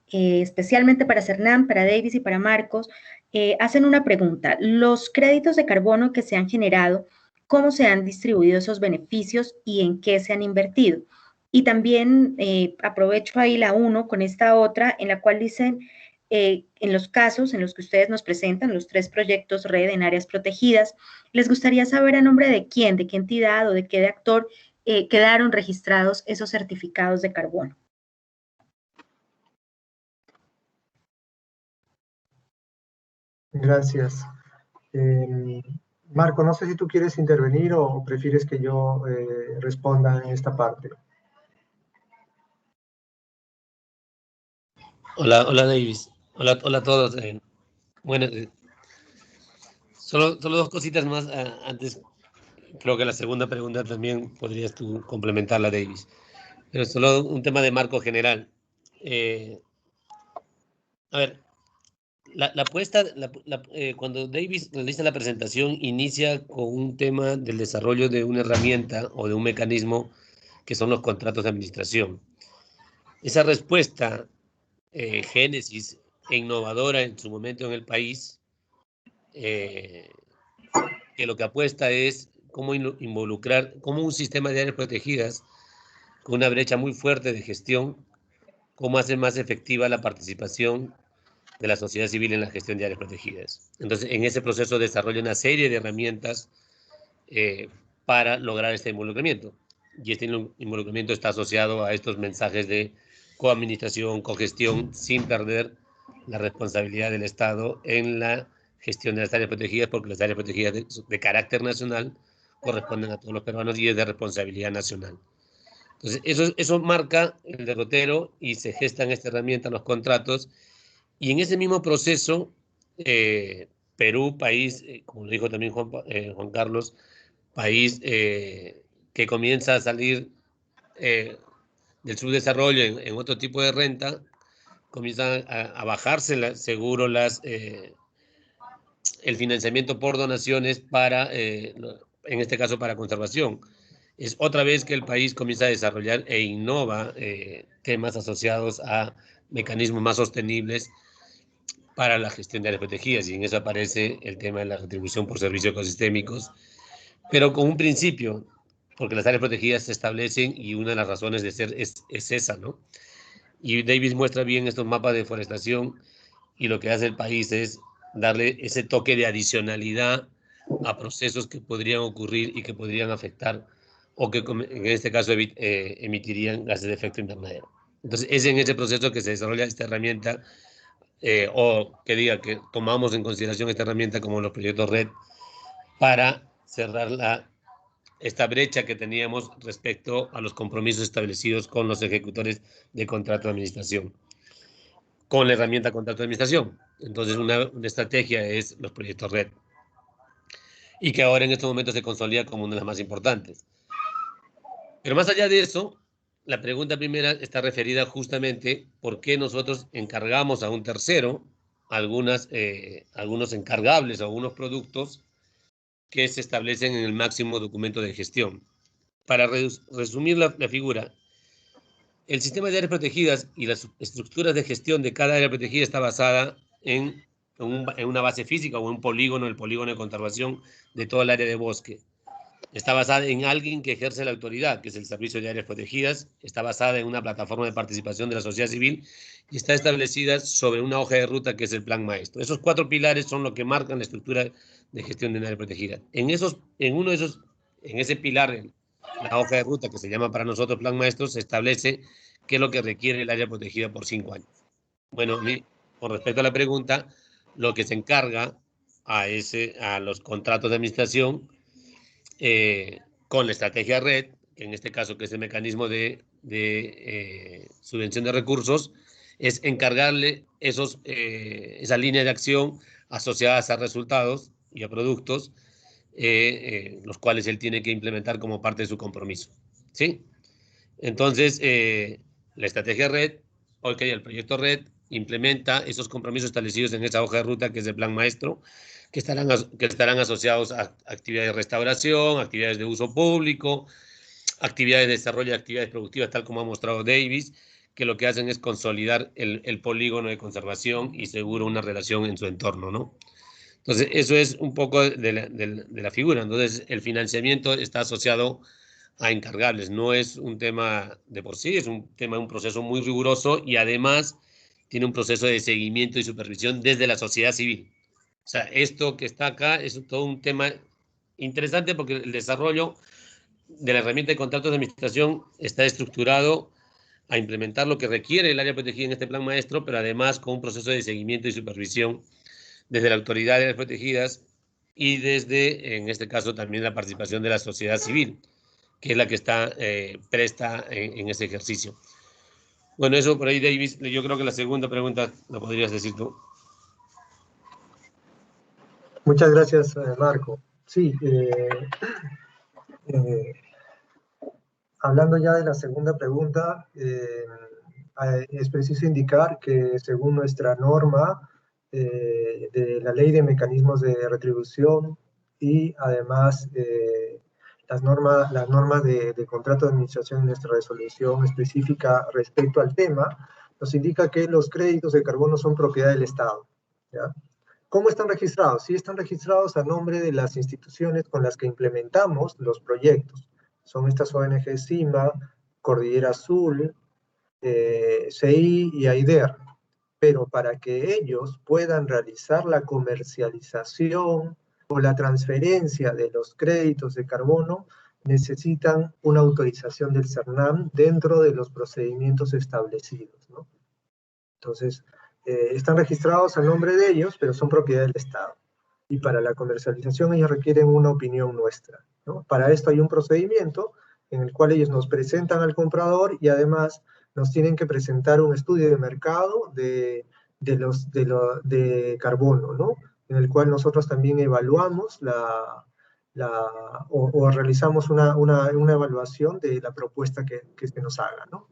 S6: Especialmente para Cernán, para Davis y para Marcos, hacen una pregunta. Los créditos de carbono que se han generado, ¿cómo se han distribuido esos beneficios y en qué se han invertido? Y también aprovecho ahí la 1 con esta otra, en la cual dicen, en los casos en los que ustedes nos presentan, los 3 proyectos RED en áreas protegidas, les gustaría saber a nombre de quién, de qué entidad o de qué actor quedaron registrados esos certificados de carbono.
S3: Gracias. Marco, no sé si tú quieres intervenir o prefieres que yo responda en esta parte.
S7: Hola, Davis. Hola a todos. Bueno, solo 2 cositas más antes. Creo que la segunda pregunta también podrías tú complementarla, Davis. Pero solo un tema de marco general. A ver, la apuesta, cuando Davis realiza la presentación, inicia con un tema del desarrollo de una herramienta o de un mecanismo que son los contratos de administración. Esa respuesta génesis e innovadora en su momento en el país, que lo que apuesta es cómo involucrar, cómo un sistema de áreas protegidas con una brecha muy fuerte de gestión, cómo hacer más efectiva la participación de la sociedad civil en la gestión de áreas protegidas. Entonces, en ese proceso desarrolla una serie de herramientas para lograr este involucramiento. Y este involucramiento está asociado a estos mensajes de coadministración, cogestión, sin perder la responsabilidad del Estado en la gestión de las áreas protegidas, porque las áreas protegidas de carácter nacional corresponden a todos los peruanos y es de responsabilidad nacional. Entonces, eso marca el derrotero y se gestan esta herramienta, los contratos, y en ese mismo proceso, Perú, país, como lo dijo también Juan Carlos, país que comienza a salir del subdesarrollo en otro tipo de renta, comienza a bajarse seguro el financiamiento por donaciones para, en este caso, para conservación. Es otra vez que el país comienza a desarrollar e innova temas asociados a mecanismos más sostenibles para la gestión de áreas protegidas, y en eso aparece el tema de la retribución por servicios ecosistémicos, pero con un principio, porque las áreas protegidas se establecen y una de las razones de ser es esa, ¿no? Y Davis muestra bien estos mapas de deforestación, y lo que hace el país es darle ese toque de adicionalidad a procesos que podrían ocurrir y que podrían afectar, o que en este caso emitirían gases de efecto invernadero. Entonces, es en ese proceso que se desarrolla esta herramienta, o que diga que tomamos en consideración esta herramienta como los proyectos RED para cerrar esta brecha que teníamos respecto a los compromisos establecidos con los ejecutores de contrato de administración, con la herramienta contrato de administración. Entonces, una estrategia es los proyectos RED, y que ahora en estos momentos se consolida como una de las más importantes. Pero más allá de eso, la pregunta primera está referida justamente por qué nosotros encargamos a un tercero algunos encargables o algunos productos que se establecen en el máximo documento de gestión. Para resumir la figura, el sistema de áreas protegidas y las estructuras de gestión de cada área protegida está basada en una base física o un polígono, el polígono de conservación de toda el área de bosque. está basada en alguien que ejerce la autoridad, que es el Servicio de Áreas Protegidas, está basada en una plataforma de participación de la sociedad civil y está establecida sobre una hoja de ruta que es el Plan Maestro. Esos 4 pilares son lo que marcan la estructura de gestión de un área protegida. En ese pilar, la hoja de ruta que se llama para nosotros Plan Maestro, se establece qué es lo que requiere el área protegida por 5 años. Bueno, con respecto a la pregunta, lo que se encarga a los contratos de administración con la estrategia red, que en este caso que es el mecanismo de subvención de recursos, es encargarle esa línea de acción asociadas a resultados y a productos, los cuales él tiene que implementar como parte de su compromiso. ¿Sí? Entonces, la estrategia red, el proyecto red, implementa esos compromisos establecidos en esa hoja de ruta que es el Plan Maestro, que estarán asociados a actividades de restauración, actividades de uso público, actividades de desarrollo de actividades productivas, tal como ha mostrado Davis, que lo que hacen es consolidar el polígono de conservación y seguro una relación en su entorno, ¿no? Entonces, eso es un poco de la figura. Entonces, el financiamiento está asociado a encargables, no es un tema de por sí, es un proceso muy riguroso y además tiene un proceso de seguimiento y supervisión desde la sociedad civil. O sea, esto que está acá es todo un tema interesante porque el desarrollo de la herramienta de contratos de administración está estructurado a implementar lo que requiere el área protegida en este plan maestro, pero además con un proceso de seguimiento y supervisión desde la autoridad de áreas protegidas y desde, en este caso, también la participación de la sociedad civil, que es la que está presta en ese ejercicio. Bueno, eso por ahí, Davis. Yo creo que la segunda pregunta la podrías decir tú.
S3: Muchas gracias, Marco. Sí, hablando ya de la segunda pregunta, es preciso indicar que según nuestra norma de la Ley de Mecanismos de Retribución y además las normas de contrato de administración y nuestra resolución específica respecto al tema, nos indica que los créditos de carbono son propiedad del Estado, ¿ya? ¿Cómo están registrados? Sí, están registrados a nombre de las instituciones con las que implementamos los proyectos. Son estas ONG CIMA, Cordillera Azul, CI y AIDER. Pero para que ellos puedan realizar la comercialización o la transferencia de los créditos de carbono, necesitan una autorización del CERNAM dentro de los procedimientos establecidos, ¿no? Entonces, están registrados a nombre de ellos, pero son propiedad del Estado. Y para la comercialización ellos requieren una opinión nuestra, ¿no? Para esto hay un procedimiento en el cual ellos nos presentan al comprador y además nos tienen que presentar un estudio de mercado de carbono, ¿no? En el cual nosotros también evaluamos o realizamos una evaluación de la propuesta que se nos haga, ¿no?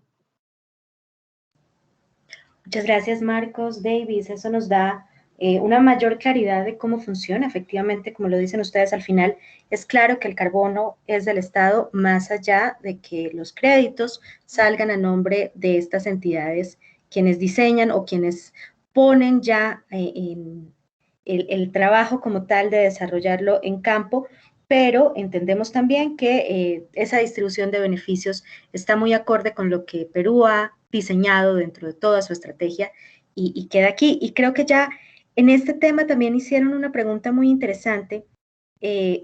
S6: Muchas gracias, Marcos, Davis. Eso nos da una mayor claridad de cómo funciona. Efectivamente, como lo dicen ustedes al final, es claro que el carbono es del Estado, más allá de que los créditos salgan a nombre de estas entidades, quienes diseñan o quienes ponen ya el trabajo como tal de desarrollarlo en campo, pero entendemos también que esa distribución de beneficios está muy acorde con lo que Perú ha diseñado dentro de toda su estrategia y queda aquí. Y creo que ya en este tema también hicieron una pregunta muy interesante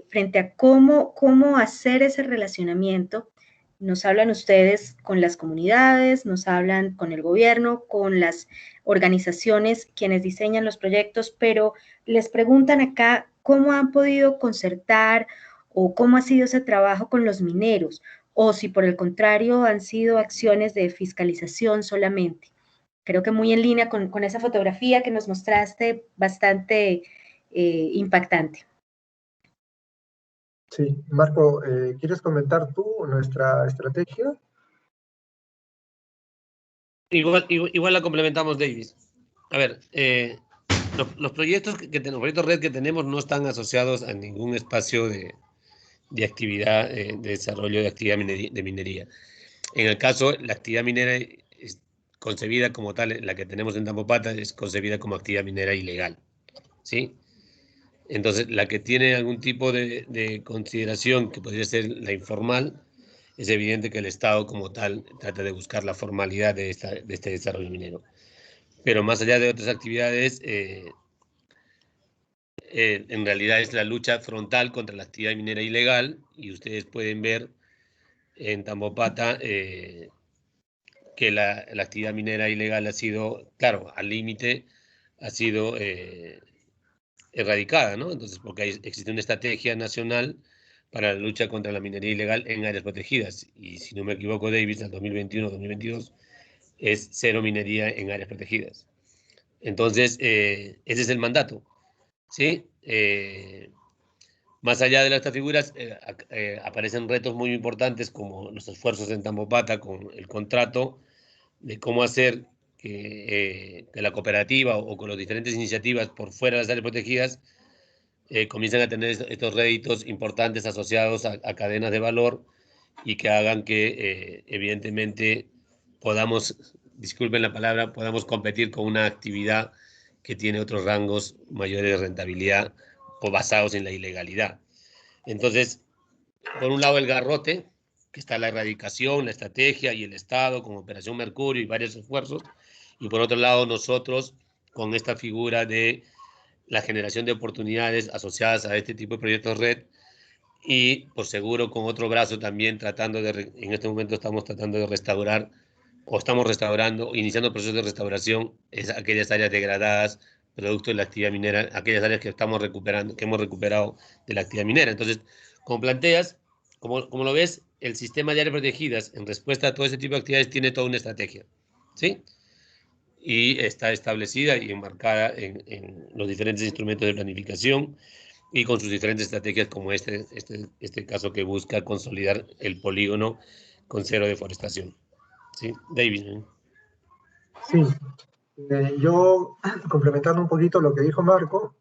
S6: frente a cómo hacer ese relacionamiento. Nos hablan ustedes con las comunidades, nos hablan con el gobierno, con las organizaciones quienes diseñan los proyectos, pero les preguntan acá cómo han podido concertar o cómo ha sido ese trabajo con los mineros, o si por el contrario han sido acciones de fiscalización solamente. Creo que muy en línea con esa fotografía que nos mostraste, bastante impactante.
S3: Sí, Marco, ¿quieres comentar tú nuestra estrategia?
S7: Igual la complementamos, Davis. A ver, los proyectos proyectos red que tenemos no están asociados a ningún espacio de actividad, de desarrollo de actividad de minería. En el caso, la actividad minera es concebida como tal, la que tenemos en Tambopata es concebida como actividad minera ilegal, ¿sí? Entonces, la que tiene algún tipo de consideración, que podría ser la informal, es evidente que el Estado como tal trata de buscar la formalidad de este desarrollo minero. Pero más allá de otras actividades, en realidad es la lucha frontal contra la actividad minera ilegal, y ustedes pueden ver en Tambopata que la actividad minera ilegal ha sido, claro, al límite, ha sido erradicada, ¿no? Entonces, porque existe una estrategia nacional para la lucha contra la minería ilegal en áreas protegidas, y si no me equivoco, Davis, al 2021-2022 es cero minería en áreas protegidas. Entonces, ese es el mandato, ¿sí? Más allá de estas figuras, aparecen retos muy importantes como los esfuerzos en Tambopata con el contrato de cómo hacer que la cooperativa o con las diferentes iniciativas por fuera de las áreas protegidas comiencen a tener estos réditos importantes asociados a cadenas de valor, y que hagan que evidentemente podamos, disculpen la palabra, podamos competir con una actividad que tiene otros rangos mayores de rentabilidad o basados en la ilegalidad. Entonces, por un lado el garrote, que está la erradicación, la estrategia y el Estado con Operación Mercurio y varios esfuerzos, y por otro lado nosotros con esta figura de la generación de oportunidades asociadas a este tipo de proyectos red, y por seguro con otro brazo también tratando en este momento estamos tratando de restaurar, o estamos restaurando, iniciando procesos de restauración, es aquellas áreas degradadas producto de la actividad minera, aquellas áreas que estamos recuperando, que hemos recuperado de la actividad minera. Entonces, como planteas, como lo ves, el sistema de áreas protegidas en respuesta a todo ese tipo de actividades tiene toda una estrategia, ¿sí? Y está establecida y enmarcada en los diferentes instrumentos de planificación y con sus diferentes estrategias, como este caso que busca consolidar el polígono con cero deforestación. ¿Sí? David.
S3: Sí, yo complementando un poquito lo que dijo Marco,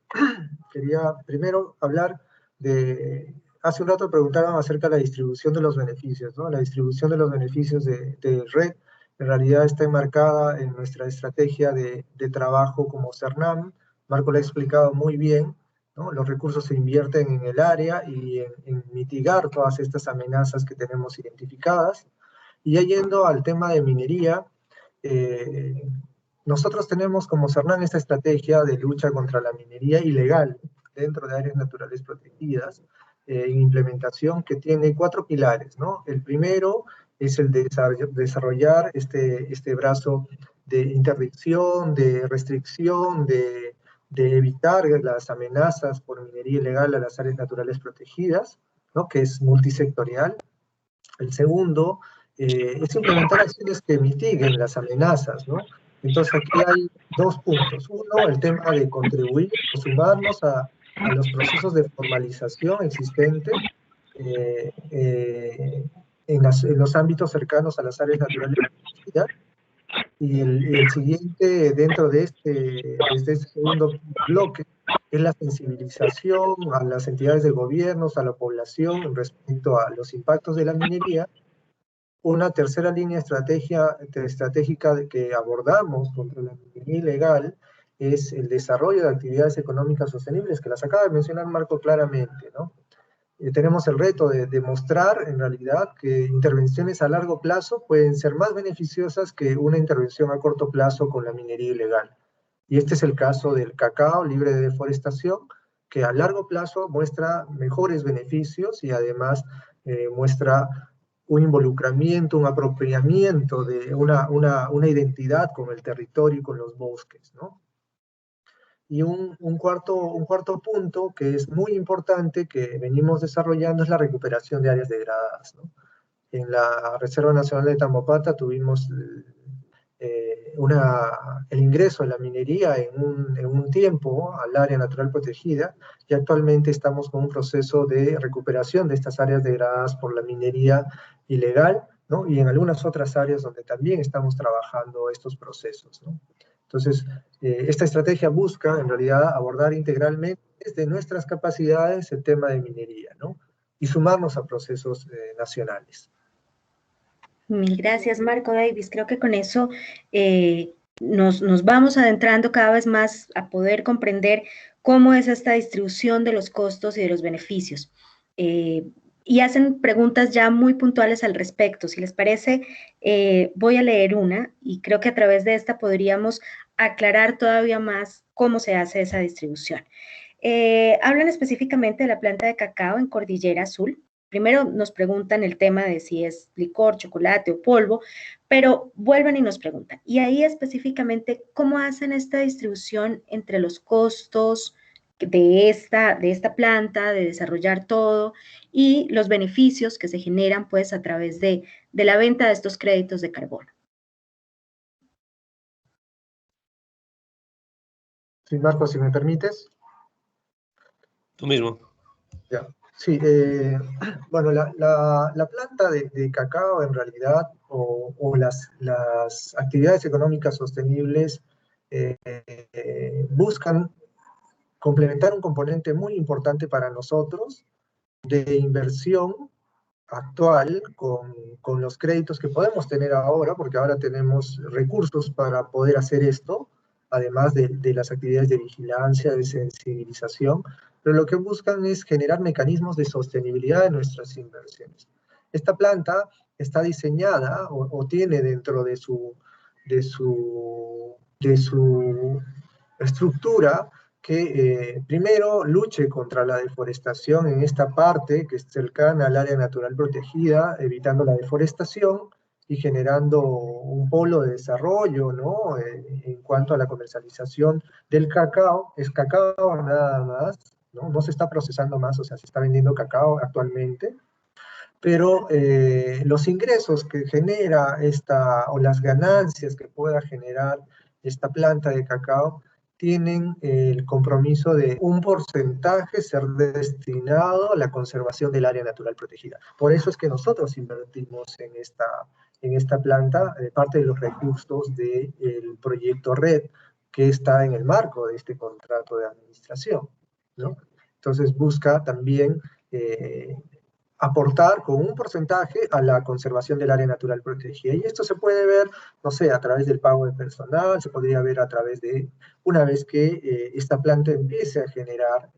S3: quería primero hablar de, hace un rato preguntaban acerca de la distribución de los beneficios, ¿no? La distribución de los beneficios de red en realidad está enmarcada en nuestra estrategia de trabajo como CERNAM. Marco lo ha explicado muy bien, ¿no? Los recursos se invierten en el área y en mitigar todas estas amenazas que tenemos identificadas. Y ya yendo al tema de minería, eh, nosotros tenemos como CERNAM esta estrategia de lucha contra la minería ilegal dentro de áreas naturales protegidas, en implementación, que tiene 4 pilares, ¿no? El primero es el de desarrollar este brazo de interdicción, de restricción, de evitar las amenazas por minería ilegal a las áreas naturales protegidas, ¿no? Que es multisectorial. El segundo es implementar acciones que mitiguen las amenazas, ¿no? Entonces aquí hay 2 puntos. Uno, el tema de contribuir o sumarnos a los procesos de formalización existentes en los ámbitos cercanos a las áreas naturales protegidas. Y el siguiente, dentro de este segundo bloque, es la sensibilización a las entidades de gobiernos, a la población respecto a los impactos de la minería. Una tercera línea estratégica que abordamos contra la minería ilegal es el desarrollo de actividades económicas sostenibles, que las acaba de mencionar Marco claramente, ¿no? Tenemos el reto de demostrar en realidad que intervenciones a largo plazo pueden ser más beneficiosas que una intervención a corto plazo con la minería ilegal. Y este es el caso del cacao libre de deforestación, que a largo plazo muestra mejores beneficios y además muestra un involucramiento, un apropiamiento de una identidad con el territorio y con los bosques, ¿no? Y un cuarto punto que es muy importante que venimos desarrollando es la recuperación de áreas degradadas, ¿no? En la Reserva Nacional de Tambopata tuvimos el ingreso de la minería en un tiempo al área natural protegida, y actualmente estamos con un proceso de recuperación de estas áreas degradadas por la minería ilegal, ¿no? Y en algunas otras áreas donde también estamos trabajando estos procesos, ¿no? Entonces, esta estrategia busca en realidad abordar integralmente desde nuestras capacidades el tema de minería, ¿no? Y sumarnos a procesos nacionales.
S6: Mil gracias, Marco Davis. Creo que con eso nos vamos adentrando cada vez más a poder comprender cómo es esta distribución de los costos y de los beneficios. Y hacen preguntas ya muy puntuales al respecto. Si les parece, voy a leer una y creo que a través de esta podríamos aclarar todavía más cómo se hace esa distribución. Hablan específicamente de la planta de cacao en Cordillera Azul. Primero nos preguntan el tema de si es licor, chocolate o polvo, pero vuelven y nos preguntan. Y ahí específicamente, ¿cómo hacen esta distribución entre los costos de esta planta, de desarrollar todo, y los beneficios que se generan pues a través de la venta de estos créditos de carbono?
S3: Sí, Marco, si me permites.
S7: Tú mismo.
S3: Ya. Sí, bueno, la planta de cacao en realidad, o las actividades económicas sostenibles buscan complementar un componente muy importante para nosotros de inversión actual con los créditos que podemos tener ahora, porque ahora tenemos recursos para poder hacer esto, además de las actividades de vigilancia, de sensibilización, pero lo que buscan es generar mecanismos de sostenibilidad de nuestras inversiones. Esta planta está diseñada o tiene dentro de su estructura que primero luche contra la deforestación en esta parte que es cercana al área natural protegida, evitando la deforestación y generando un polo de desarrollo, ¿no? En cuanto a la comercialización del cacao, es cacao nada más, ¿no? No se está procesando más, o sea, se está vendiendo cacao actualmente, pero los ingresos que genera o las ganancias que pueda generar esta planta de cacao tienen el compromiso de un porcentaje ser destinado a la conservación del área natural protegida. Por eso es que nosotros invertimos en esta planta parte de los recursos del proyecto RED, que está en el marco de este contrato de administración, ¿no? Entonces busca también aportar con un porcentaje a la conservación del área natural protegida. Y esto se puede ver, no sé, a través del pago de personal, se podría ver a través de, una vez que esta planta empiece a generar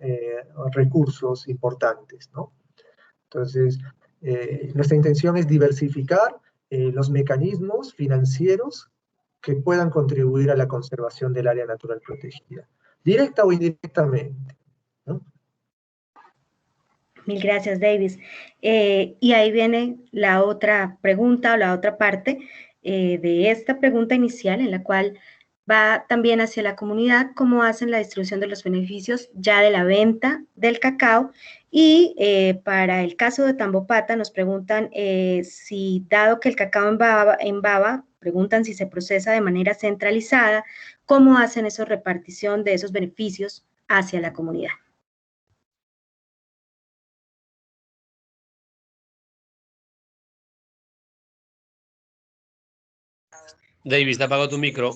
S3: recursos importantes, ¿no? Entonces, nuestra intención es diversificar los mecanismos financieros que puedan contribuir a la conservación del área natural protegida, directa o indirectamente, ¿no?
S6: Mil gracias, Davis. Y ahí viene la otra pregunta o la otra parte de esta pregunta inicial, en la cual va también hacia la comunidad, cómo hacen la distribución de los beneficios ya de la venta del cacao. Y para el caso de Tambopata nos preguntan si, dado que el cacao en baba, preguntan si se procesa de manera centralizada, cómo hacen esa repartición de esos beneficios hacia la comunidad.
S7: Davis, te apagó tu micro.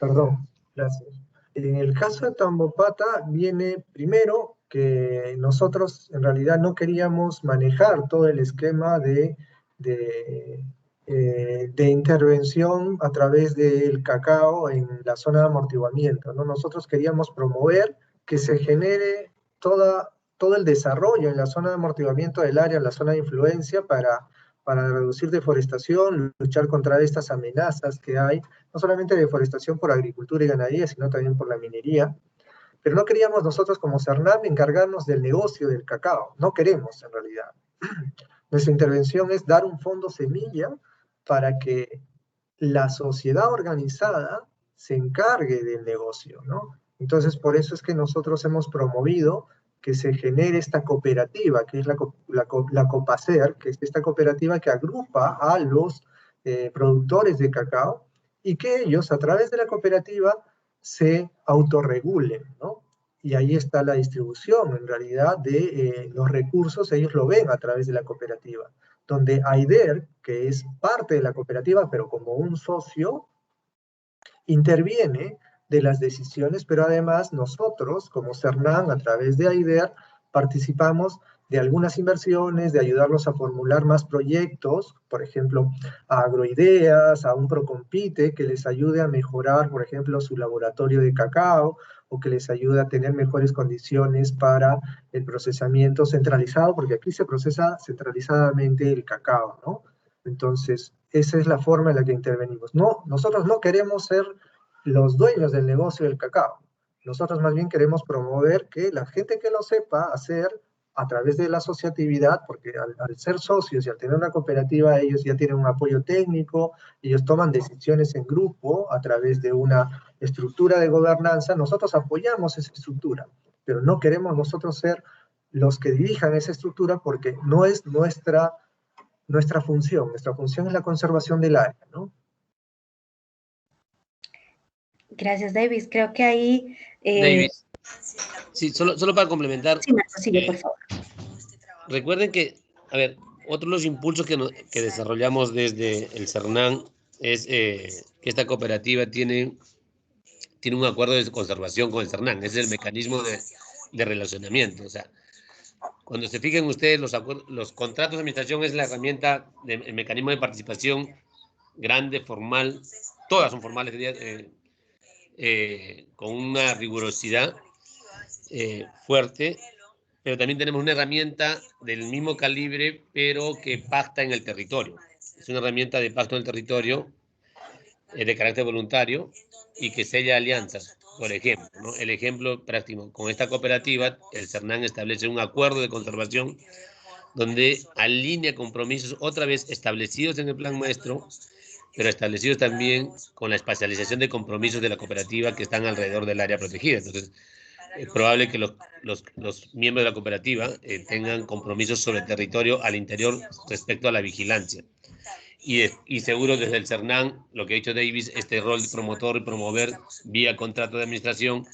S3: Perdón, gracias. En el caso de Tambopata viene primero que nosotros en realidad no queríamos manejar todo el esquema de intervención a través del cacao en la zona de amortiguamiento, ¿no? Nosotros queríamos promover que se genere todo el desarrollo en la zona de amortiguamiento del área, en la zona de influencia, para reducir deforestación, luchar contra estas amenazas que hay, no solamente de deforestación por agricultura y ganadería, sino también por la minería. Pero no queríamos nosotros como CERNAM encargarnos del negocio del cacao, no queremos en realidad. Nuestra intervención es dar un fondo semilla para que la sociedad organizada se encargue del negocio, ¿no? Entonces, por eso es que nosotros hemos promovido que se genere esta cooperativa, que es la Copacer, que es esta cooperativa que agrupa a los productores de cacao, y que ellos, a través de la cooperativa, se autorregulen, ¿no? Y ahí está la distribución, en realidad, de los recursos, ellos lo ven a través de la cooperativa, donde AIDER, que es parte de la cooperativa, pero como un socio, interviene de las decisiones, pero además nosotros, como CERNAM, a través de AIDER, participamos de algunas inversiones, de ayudarlos a formular más proyectos, por ejemplo, a Agroideas, a un Procompite, que les ayude a mejorar, por ejemplo, su laboratorio de cacao, o que les ayuda a tener mejores condiciones para el procesamiento centralizado, porque aquí se procesa centralizadamente el cacao, ¿no? Entonces, esa es la forma en la que intervenimos. No, nosotros no queremos ser los dueños del negocio del cacao. Nosotros más bien queremos promover que la gente que lo sepa hacer a través de la asociatividad, porque al ser socios y al tener una cooperativa, ellos ya tienen un apoyo técnico, ellos toman decisiones en grupo a través de una estructura de gobernanza. Nosotros apoyamos esa estructura, pero no queremos nosotros ser los que dirijan esa estructura porque no es nuestra función. Nuestra función es la conservación del área, ¿no?
S6: Gracias, Davis. Creo que ahí...
S7: Davis. Sí, solo para complementar.
S6: Sí, Marco, sigue, por favor.
S7: Recuerden que, a ver, otro de los impulsos que desarrollamos desde el CERNAN es que esta cooperativa tiene un acuerdo de conservación con el CERNAN. Ese es el mecanismo de relacionamiento. O sea, cuando se fijen ustedes, los contratos de administración es la herramienta, el mecanismo de participación grande, formal. Todas son formales, con una rigurosidad fuerte, pero también tenemos una herramienta del mismo calibre, pero que pacta en el territorio. Es una herramienta de pacto en el territorio de carácter voluntario y que sella alianzas. Por ejemplo, ¿no? El ejemplo práctico, con esta cooperativa, el CERNAN establece un acuerdo de conservación donde alinea compromisos otra vez establecidos en el plan maestro, pero establecidos también con la espacialización de compromisos de la cooperativa que están alrededor del área protegida. Entonces, es probable que los miembros de la cooperativa tengan compromisos sobre el territorio al interior respecto a la vigilancia. Y seguro desde el CERNAN, lo que ha dicho Davis, este rol de promotor y promover vía contrato de administración,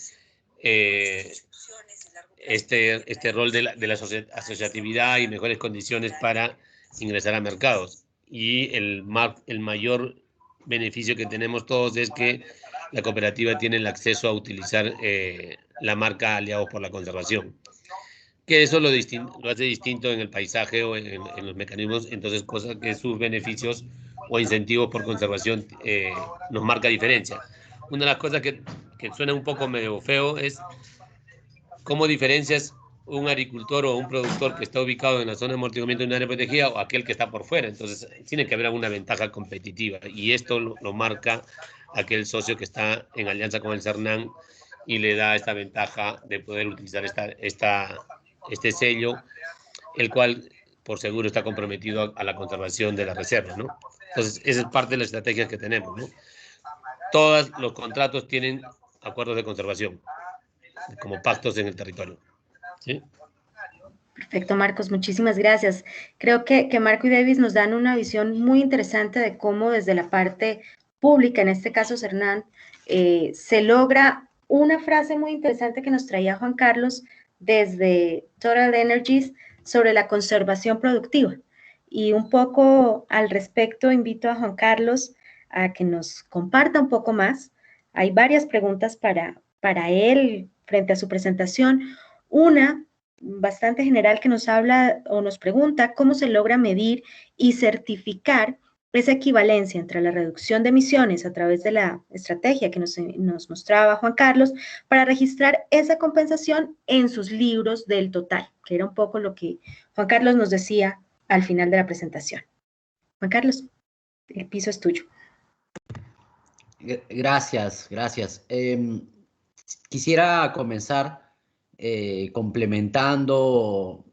S7: este rol de la asociatividad y mejores condiciones para ingresar a mercados. Y el mayor beneficio que tenemos todos es que la cooperativa tiene el acceso a utilizar la marca Aliados por la Conservación. Que eso lo hace distinto en el paisaje o en los mecanismos, entonces cosa que sus beneficios o incentivos por conservación nos marca diferencia. Una de las cosas que suena un poco medio feo es cómo diferencias un agricultor o un productor que está ubicado en la zona de amortiguamiento de un área protegida o aquel que está por fuera. Entonces tiene que haber alguna ventaja competitiva y esto lo marca aquel socio que está en alianza con el CERNAN y le da esta ventaja de poder utilizar este sello, el cual por seguro está comprometido a la conservación de la reserva, ¿no? Entonces, esa es parte de las estrategias que tenemos, ¿no? Todos los contratos tienen acuerdos de conservación, como pactos en el territorio. ¿Sí?
S6: Perfecto, Marcos, muchísimas gracias. Creo que Marco y Davis nos dan una visión muy interesante de cómo desde la parte pública, en este caso CERNAN, se logra una frase muy interesante que nos traía Juan Carlos desde Total Energies sobre la conservación productiva. Y un poco al respecto invito a Juan Carlos a que nos comparta un poco más. Hay varias preguntas para él frente a su presentación. Una bastante general que nos habla o nos pregunta cómo se logra medir y certificar esa equivalencia entre la reducción de emisiones a través de la estrategia que nos mostraba Juan Carlos para registrar esa compensación en sus libros del total, que era un poco lo que Juan Carlos nos decía al final de la presentación. Juan Carlos, el piso es tuyo.
S4: Gracias. Quisiera comenzar complementando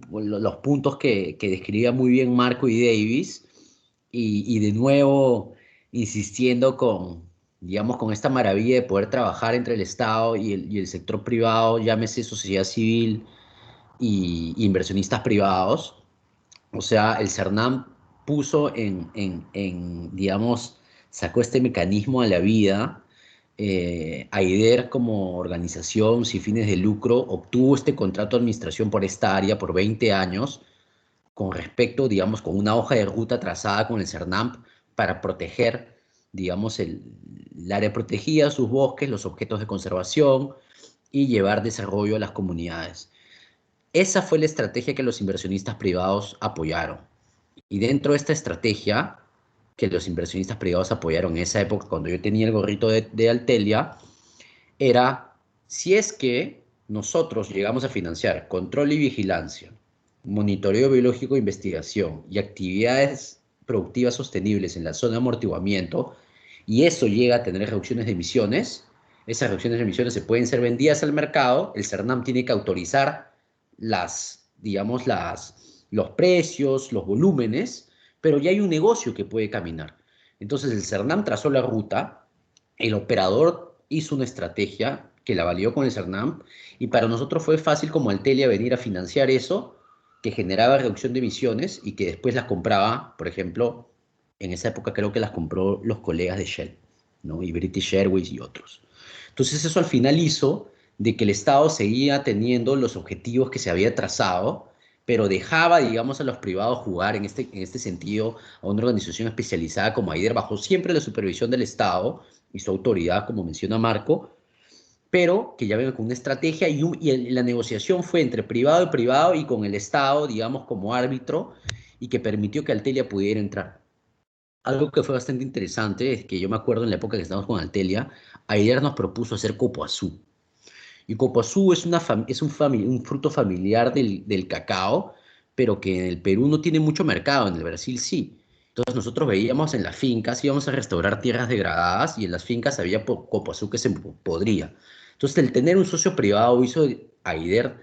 S4: los puntos que describía muy bien Marco y Davis y de nuevo insistiendo con esta maravilla de poder trabajar entre el Estado y el sector privado, llámese sociedad civil y inversionistas privados. O sea, el CERNAN puso sacó este mecanismo a la vida. AIDER como organización sin fines de lucro obtuvo este contrato de administración por esta área por 20 años con respecto, con una hoja de ruta trazada con el CERNAMP para proteger, el área protegida, sus bosques, los objetos de conservación y llevar desarrollo a las comunidades. Esa fue la estrategia que los inversionistas privados apoyaron. Y dentro de esta estrategia que los inversionistas privados apoyaron en esa época, cuando yo tenía el gorrito de Altelia, era Si es que nosotros llegamos a financiar control y vigilancia, monitoreo biológico e investigación y actividades productivas sostenibles en la zona de amortiguamiento, y eso llega a tener reducciones de emisiones, esas reducciones de emisiones se pueden ser vendidas al mercado, el CERNAM tiene que autorizar digamos, los precios, los volúmenes, pero ya hay un negocio que puede caminar. Entonces el CERNAM trazó la ruta, el operador hizo una estrategia que la validó con el CERNAM, y para nosotros fue fácil como Altelia venir a financiar eso, que generaba reducción de emisiones y que después las compraba, por ejemplo, en esa época creo que las compró los colegas de Shell, ¿no? Y British Airways y otros. Entonces eso al final hizo de que el Estado seguía teniendo los objetivos que se había trazado, pero dejaba, digamos, a los privados jugar en este sentido a una organización especializada como AIDER, bajo siempre la supervisión del Estado y su autoridad, como menciona Marco, pero que ya venga con una estrategia y la negociación fue entre privado y privado y con el Estado, digamos, como árbitro, y que permitió que Altelia pudiera entrar. Algo que fue bastante interesante es que yo me acuerdo en la época que estábamos con Altelia, AIDER nos propuso hacer copoazú. Y copoazú es un fruto familiar del cacao, pero que en el Perú no tiene mucho mercado, en el Brasil sí. Entonces nosotros veíamos en las fincas, íbamos a restaurar tierras degradadas y en las fincas había copoazú que se podría. Entonces el tener un socio privado hizo a AIDER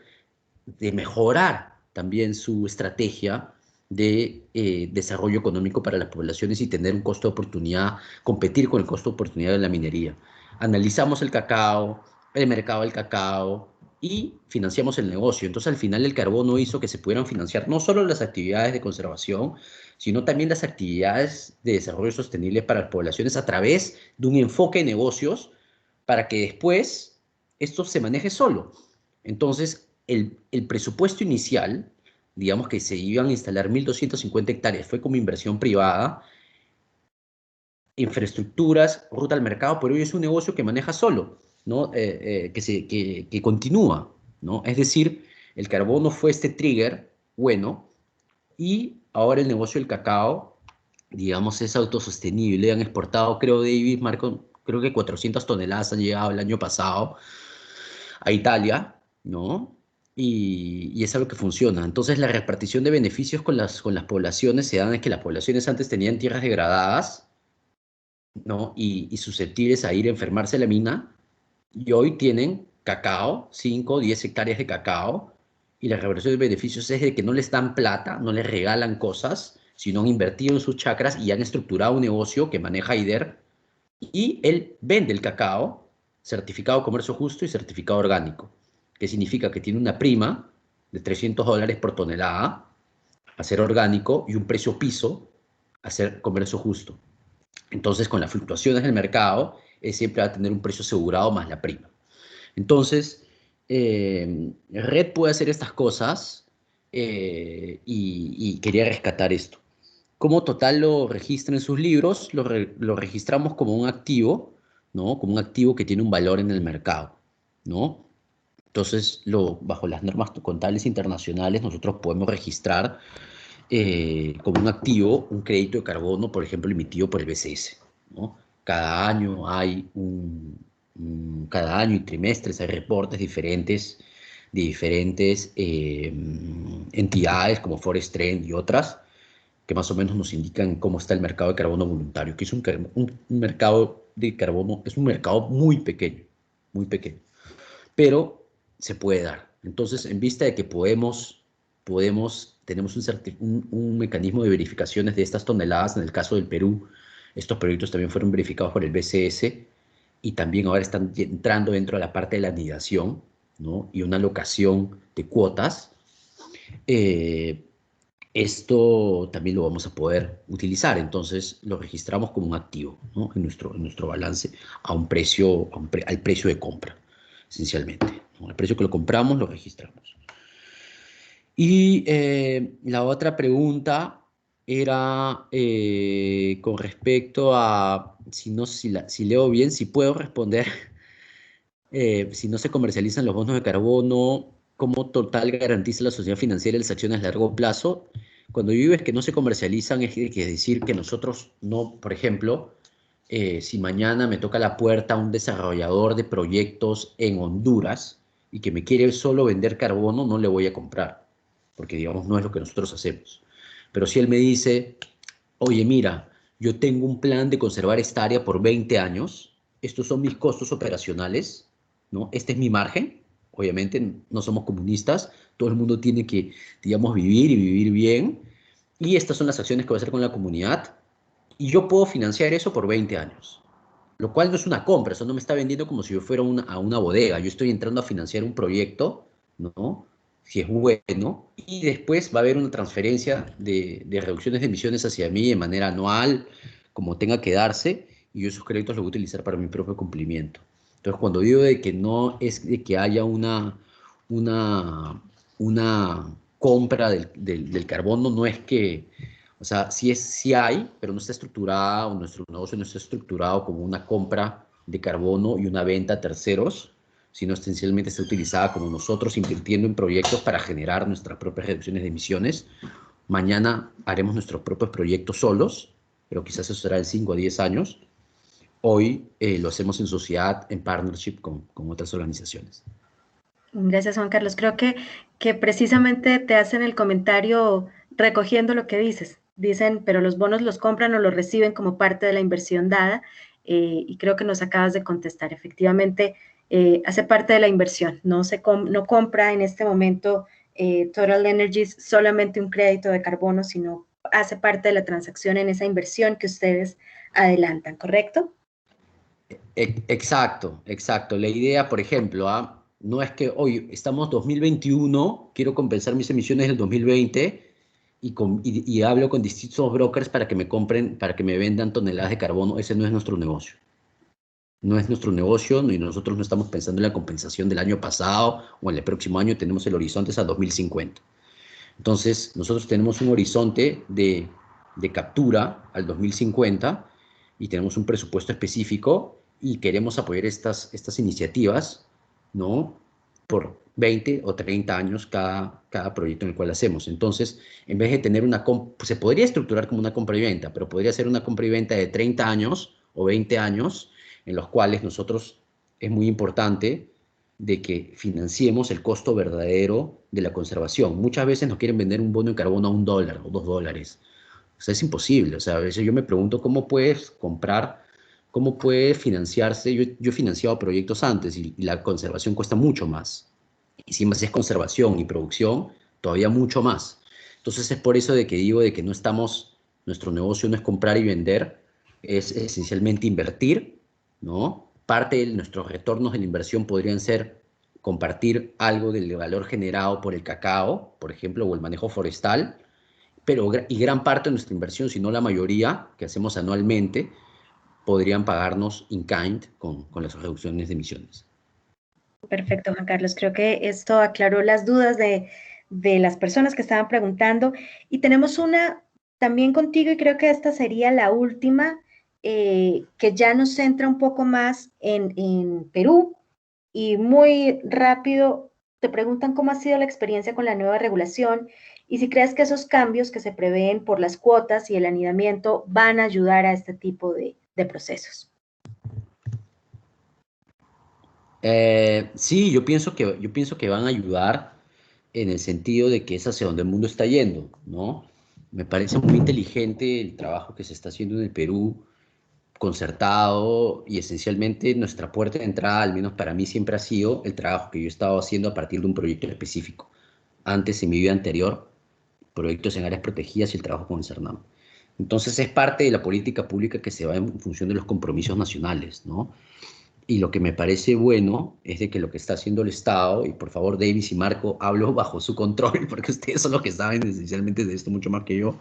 S4: de mejorar también su estrategia de desarrollo económico para las poblaciones y tener un costo de oportunidad, competir con el costo de oportunidad de la minería. Analizamos el cacao, el mercado del cacao y financiamos el negocio. Entonces al final el carbono hizo que se pudieran financiar no solo las actividades de conservación, sino también las actividades de desarrollo sostenible para las poblaciones a través de un enfoque de negocios para que después esto se maneje solo. Entonces, el presupuesto inicial, digamos que se iban a instalar 1.250 hectáreas, fue como inversión privada, infraestructuras, ruta al mercado, pero hoy es un negocio que maneja solo, ¿no? Que continúa, ¿no? Es decir, el carbono fue este trigger bueno y ahora el negocio del cacao, digamos, es autosostenible. Han exportado, creo, David, Marco, creo que 400 toneladas han llegado el año pasado a Italia, ¿no? Y es algo que funciona. Entonces la repartición de beneficios con las poblaciones se dan, es que las poblaciones antes tenían tierras degradadas, ¿no? Y susceptibles a ir a enfermarse a la mina, y hoy tienen cacao, 5, 10 hectáreas de cacao, y la reversión de beneficios es de que no les dan plata, no les regalan cosas, sino han invertido en sus chacras y han estructurado un negocio que maneja AIDER, y él vende el cacao, certificado comercio justo y certificado orgánico, que significa que tiene una prima de $300 por tonelada a ser orgánico y un precio piso a ser comercio justo. Entonces, con las fluctuaciones del mercado, él siempre va a tener un precio asegurado más la prima. Entonces, Red puede hacer estas cosas y quería rescatar esto. Como Total lo registra en sus libros, lo registramos como un activo, ¿no? Como un activo que tiene un valor en el mercado, ¿no? Entonces, bajo las normas contables internacionales, nosotros podemos registrar como un activo un crédito de carbono, por ejemplo, emitido por el BCS, ¿no? Cada año cada año y trimestres hay reportes diferentes de diferentes entidades como Forest Trend y otras, que más o menos nos indican cómo está el mercado de carbono voluntario, que es un mercado de carbono, es un mercado muy pequeño, pero se puede dar. Entonces, en vista de que tenemos un mecanismo de verificaciones de estas toneladas, en el caso del Perú, estos proyectos también fueron verificados por el BCS y también ahora están entrando dentro de la parte de la anidación, ¿no? Y una alocación de cuotas. Esto también lo vamos a poder utilizar, entonces lo registramos como un activo, ¿no? En nuestro balance al precio de compra, esencialmente, ¿no? Al precio que lo compramos, lo registramos. Y la otra pregunta era con respecto a, si leo bien, si puedo responder, si no se comercializan los bonos de carbono, ¿cómo Total garantiza la sociedad financiera y las acciones a largo plazo? Cuando yo digo es que no se comercializan, es decir que nosotros no, por ejemplo, si mañana me toca la puerta un desarrollador de proyectos en Honduras y que me quiere solo vender carbono, no le voy a comprar, porque digamos no es lo que nosotros hacemos. Pero si él me dice, oye, mira, yo tengo un plan de conservar esta área por 20 años, estos son mis costos operacionales, ¿no? Este es mi margen, obviamente no somos comunistas, todo el mundo tiene que, digamos, vivir y vivir bien, y estas son las acciones que voy a hacer con la comunidad, y yo puedo financiar eso por 20 años, lo cual no es una compra, eso no me está vendiendo como si yo fuera a una bodega, yo estoy entrando a financiar un proyecto, ¿no? Si es bueno, y después va a haber una transferencia de reducciones de emisiones hacia mí de manera anual, como tenga que darse, y yo esos créditos los voy a utilizar para mi propio cumplimiento. Entonces, cuando digo de que no es de que haya una, una compra del carbono, no es que, o sea, sí hay, pero no está estructurado, nuestro negocio no está estructurado como una compra de carbono y una venta a terceros, sino esencialmente está utilizada como nosotros invirtiendo en proyectos para generar nuestras propias reducciones de emisiones. Mañana haremos nuestros propios proyectos solos, pero quizás eso será en 5 a 10 años. Hoy lo hacemos en sociedad, en partnership con otras organizaciones.
S6: Gracias, Juan Carlos. Creo que precisamente te hacen el comentario recogiendo lo que dices. Dicen, pero los bonos los compran o los reciben como parte de la inversión dada, y creo que nos acabas de contestar. Efectivamente, hace parte de la inversión. No compra en este momento Total Energies solamente un crédito de carbono, sino hace parte de la transacción en esa inversión que ustedes adelantan, ¿correcto?
S4: Exacto, exacto. La idea, por ejemplo, no es que hoy estamos 2021, quiero compensar mis emisiones del 2020 y hablo con distintos brokers para que me compren, para que me vendan toneladas de carbono. Ese no es nuestro negocio. No es nuestro negocio y nosotros no estamos pensando en la compensación del año pasado o en el próximo año, tenemos el horizonte hasta 2050. Entonces, nosotros tenemos un horizonte de captura al 2050 y tenemos un presupuesto específico y queremos apoyar estas iniciativas, ¿no? Por 20 o 30 años cada proyecto en el cual hacemos. Entonces, en vez de tener se podría estructurar como una compra y venta, pero podría ser una compra y venta de 30 años o 20 años, en los cuales nosotros, es muy importante de que financiemos el costo verdadero de la conservación. Muchas veces nos quieren vender un bono de carbono a $1 o $2. O sea, es imposible. O sea, a veces yo me pregunto cómo puedes comprar, cómo puede financiarse. Yo he financiado proyectos antes y la conservación cuesta mucho más. Y si más es conservación y producción, todavía mucho más. Entonces es por eso de que digo de que no estamos, nuestro negocio no es comprar y vender, es esencialmente invertir, ¿no? Parte de nuestros retornos de la inversión podrían ser compartir algo del valor generado por el cacao, por ejemplo, o el manejo forestal, y gran parte de nuestra inversión, si no la mayoría, que hacemos anualmente, podrían pagarnos in kind con las reducciones de emisiones.
S6: Perfecto, Juan Carlos. Creo que esto aclaró las dudas de las personas que estaban preguntando. Y tenemos una también contigo, y creo que esta sería la última, que ya nos centra un poco más en Perú. Y muy rápido te preguntan cómo ha sido la experiencia con la nueva regulación y si crees que esos cambios que se prevén por las cuotas y el anidamiento van a ayudar a este tipo de procesos.
S4: Sí, yo pienso que van a ayudar en el sentido de que es hacia donde el mundo está yendo, ¿no? Me parece muy inteligente el trabajo que se está haciendo en el Perú, concertado, y esencialmente nuestra puerta de entrada, al menos para mí, siempre ha sido el trabajo que yo he estado haciendo a partir de un proyecto específico. Antes, en mi vida anterior, proyectos en áreas protegidas y el trabajo con el CERNAM. Entonces es parte de la política pública que se va en función de los compromisos nacionales, ¿no? Y lo que me parece bueno es de que lo que está haciendo el Estado, y por favor Davis y Marco, hablo bajo su control, porque ustedes son los que saben esencialmente de esto mucho más que yo,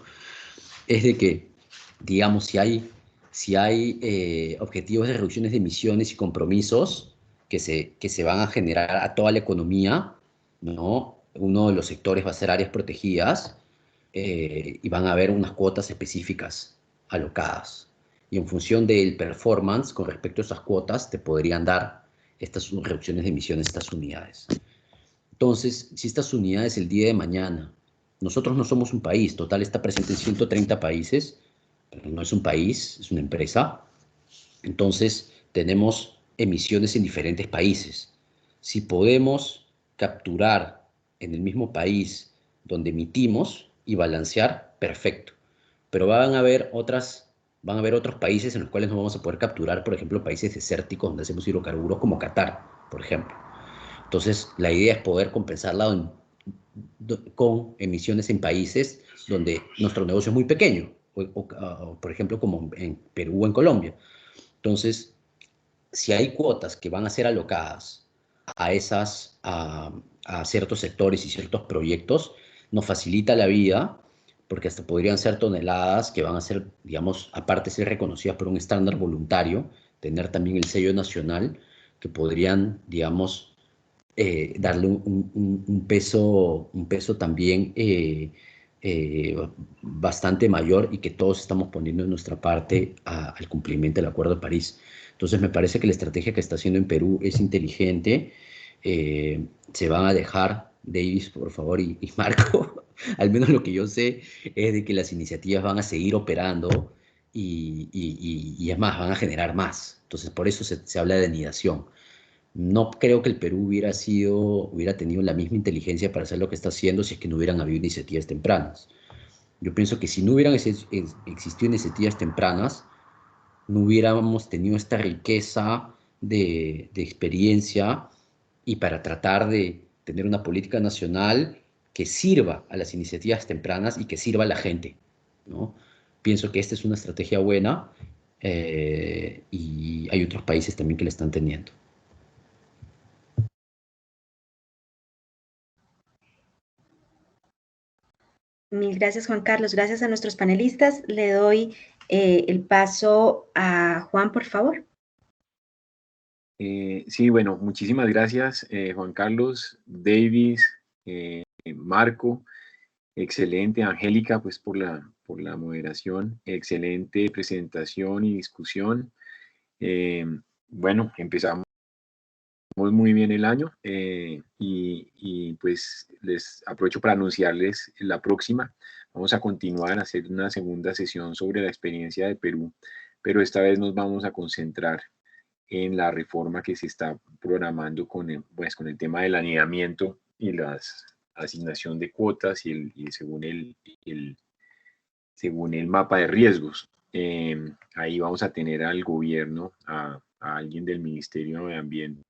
S4: es de que, digamos, si hay objetivos de reducciones de emisiones y compromisos que se van a generar a toda la economía, ¿no? Uno de los sectores va a ser áreas protegidas, y van a haber unas cuotas específicas alocadas. Y en función del performance con respecto a esas cuotas, te podrían dar estas reducciones de emisiones, estas unidades. Entonces, si estas unidades el día de mañana, nosotros no somos un país, Total está presente en 130 países, pero no es un país, es una empresa. Entonces, tenemos emisiones en diferentes países. Si podemos capturar en el mismo país donde emitimos y balancear, perfecto. Pero van a haber otros países en los cuales no vamos a poder capturar, por ejemplo, países desérticos donde hacemos hidrocarburos como Qatar, por ejemplo. Entonces, la idea es poder compensarla con emisiones en países donde nuestro negocio es muy pequeño, por ejemplo, como en Perú o en Colombia. Entonces, si hay cuotas que van a ser alocadas a ciertos sectores y ciertos proyectos, nos facilita la vida, porque hasta podrían ser toneladas que van a ser, digamos, aparte de ser reconocidas por un estándar voluntario, tener también el sello nacional, que podrían, digamos, darle un peso también bastante mayor, y que todos estamos poniendo en nuestra parte al cumplimiento del Acuerdo de París. Entonces me parece que la estrategia que está haciendo en Perú es inteligente. Se van a dejar, Davis, por favor, y Marco, al menos lo que yo sé es de que las iniciativas van a seguir operando y es más, van a generar más. Entonces por eso se habla de anidación. No creo que el Perú hubiera tenido la misma inteligencia para hacer lo que está haciendo si es que no hubieran habido iniciativas tempranas. Yo pienso que si no hubieran existido iniciativas tempranas, no hubiéramos tenido esta riqueza de experiencia, y para tratar de tener una política nacional que sirva a las iniciativas tempranas y que sirva a la gente, ¿no? Pienso que esta es una estrategia buena, y hay otros países también que la están teniendo.
S6: Mil gracias, Juan Carlos. Gracias a nuestros panelistas. Le doy el paso a Juan, por favor.
S5: Sí, bueno, muchísimas gracias, Juan Carlos, Davis, Marco, excelente, Angélica, pues por la moderación, excelente presentación y discusión. Bueno, empezamos muy bien el año, y pues les aprovecho para anunciarles la próxima. Vamos a continuar a hacer una segunda sesión sobre la experiencia de Perú, pero esta vez nos vamos a concentrar en la reforma que se está programando con el tema del anidamiento y la asignación de cuotas según el mapa de riesgos. Ahí vamos a tener al gobierno, a alguien del Ministerio de Ambiente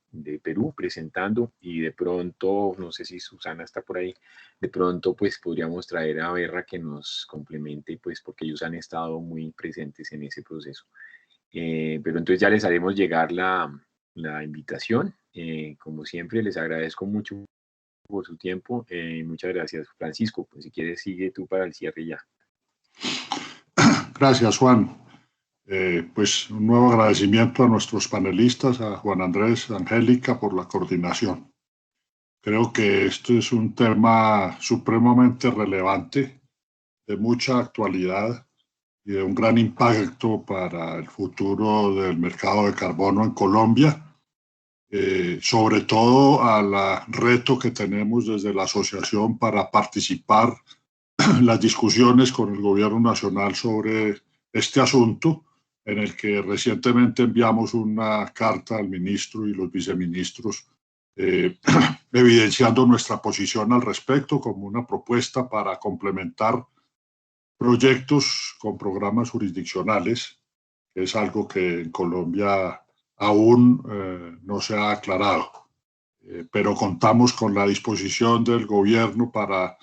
S5: de Perú presentando, y de pronto, no sé si Susana está por ahí, de pronto pues podríamos traer a Berra que nos complemente, pues porque ellos han estado muy presentes en ese proceso. Pero entonces ya les haremos llegar la invitación. Como siempre, les agradezco mucho por su tiempo. Muchas gracias, Francisco. Pues si quieres, sigue tú para el cierre ya.
S1: Gracias, Juan. Pues un nuevo agradecimiento a nuestros panelistas, a Juan Andrés, a Angélica, por la coordinación. Creo que esto es un tema supremamente relevante, de mucha actualidad y de un gran impacto para el futuro del mercado de carbono en Colombia, sobre todo al reto que tenemos desde la asociación para participar en las discusiones con el gobierno nacional sobre este asunto, en el que recientemente enviamos una carta al ministro y los viceministros evidenciando nuestra posición al respecto como una propuesta para complementar proyectos con programas jurisdiccionales, que es algo que en Colombia aún no se ha aclarado. Pero contamos con la disposición del gobierno para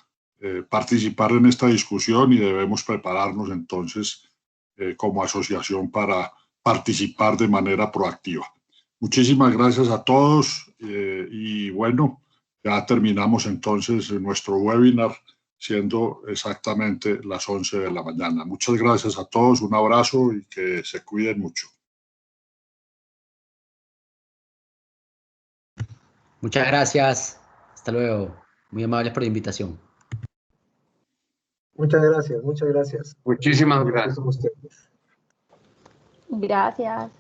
S1: participar en esta discusión, y debemos prepararnos entonces como asociación para participar de manera proactiva. Muchísimas gracias a todos, y bueno, ya terminamos entonces nuestro webinar, siendo exactamente las 11 de la mañana. Muchas gracias a todos, un abrazo y que se cuiden mucho.
S4: Muchas gracias. Hasta luego. Muy amables por la invitación.
S3: Muchas gracias, muchas gracias.
S5: Muchísimas gracias.
S3: Son ustedes.
S8: Gracias.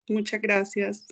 S9: Muchas gracias.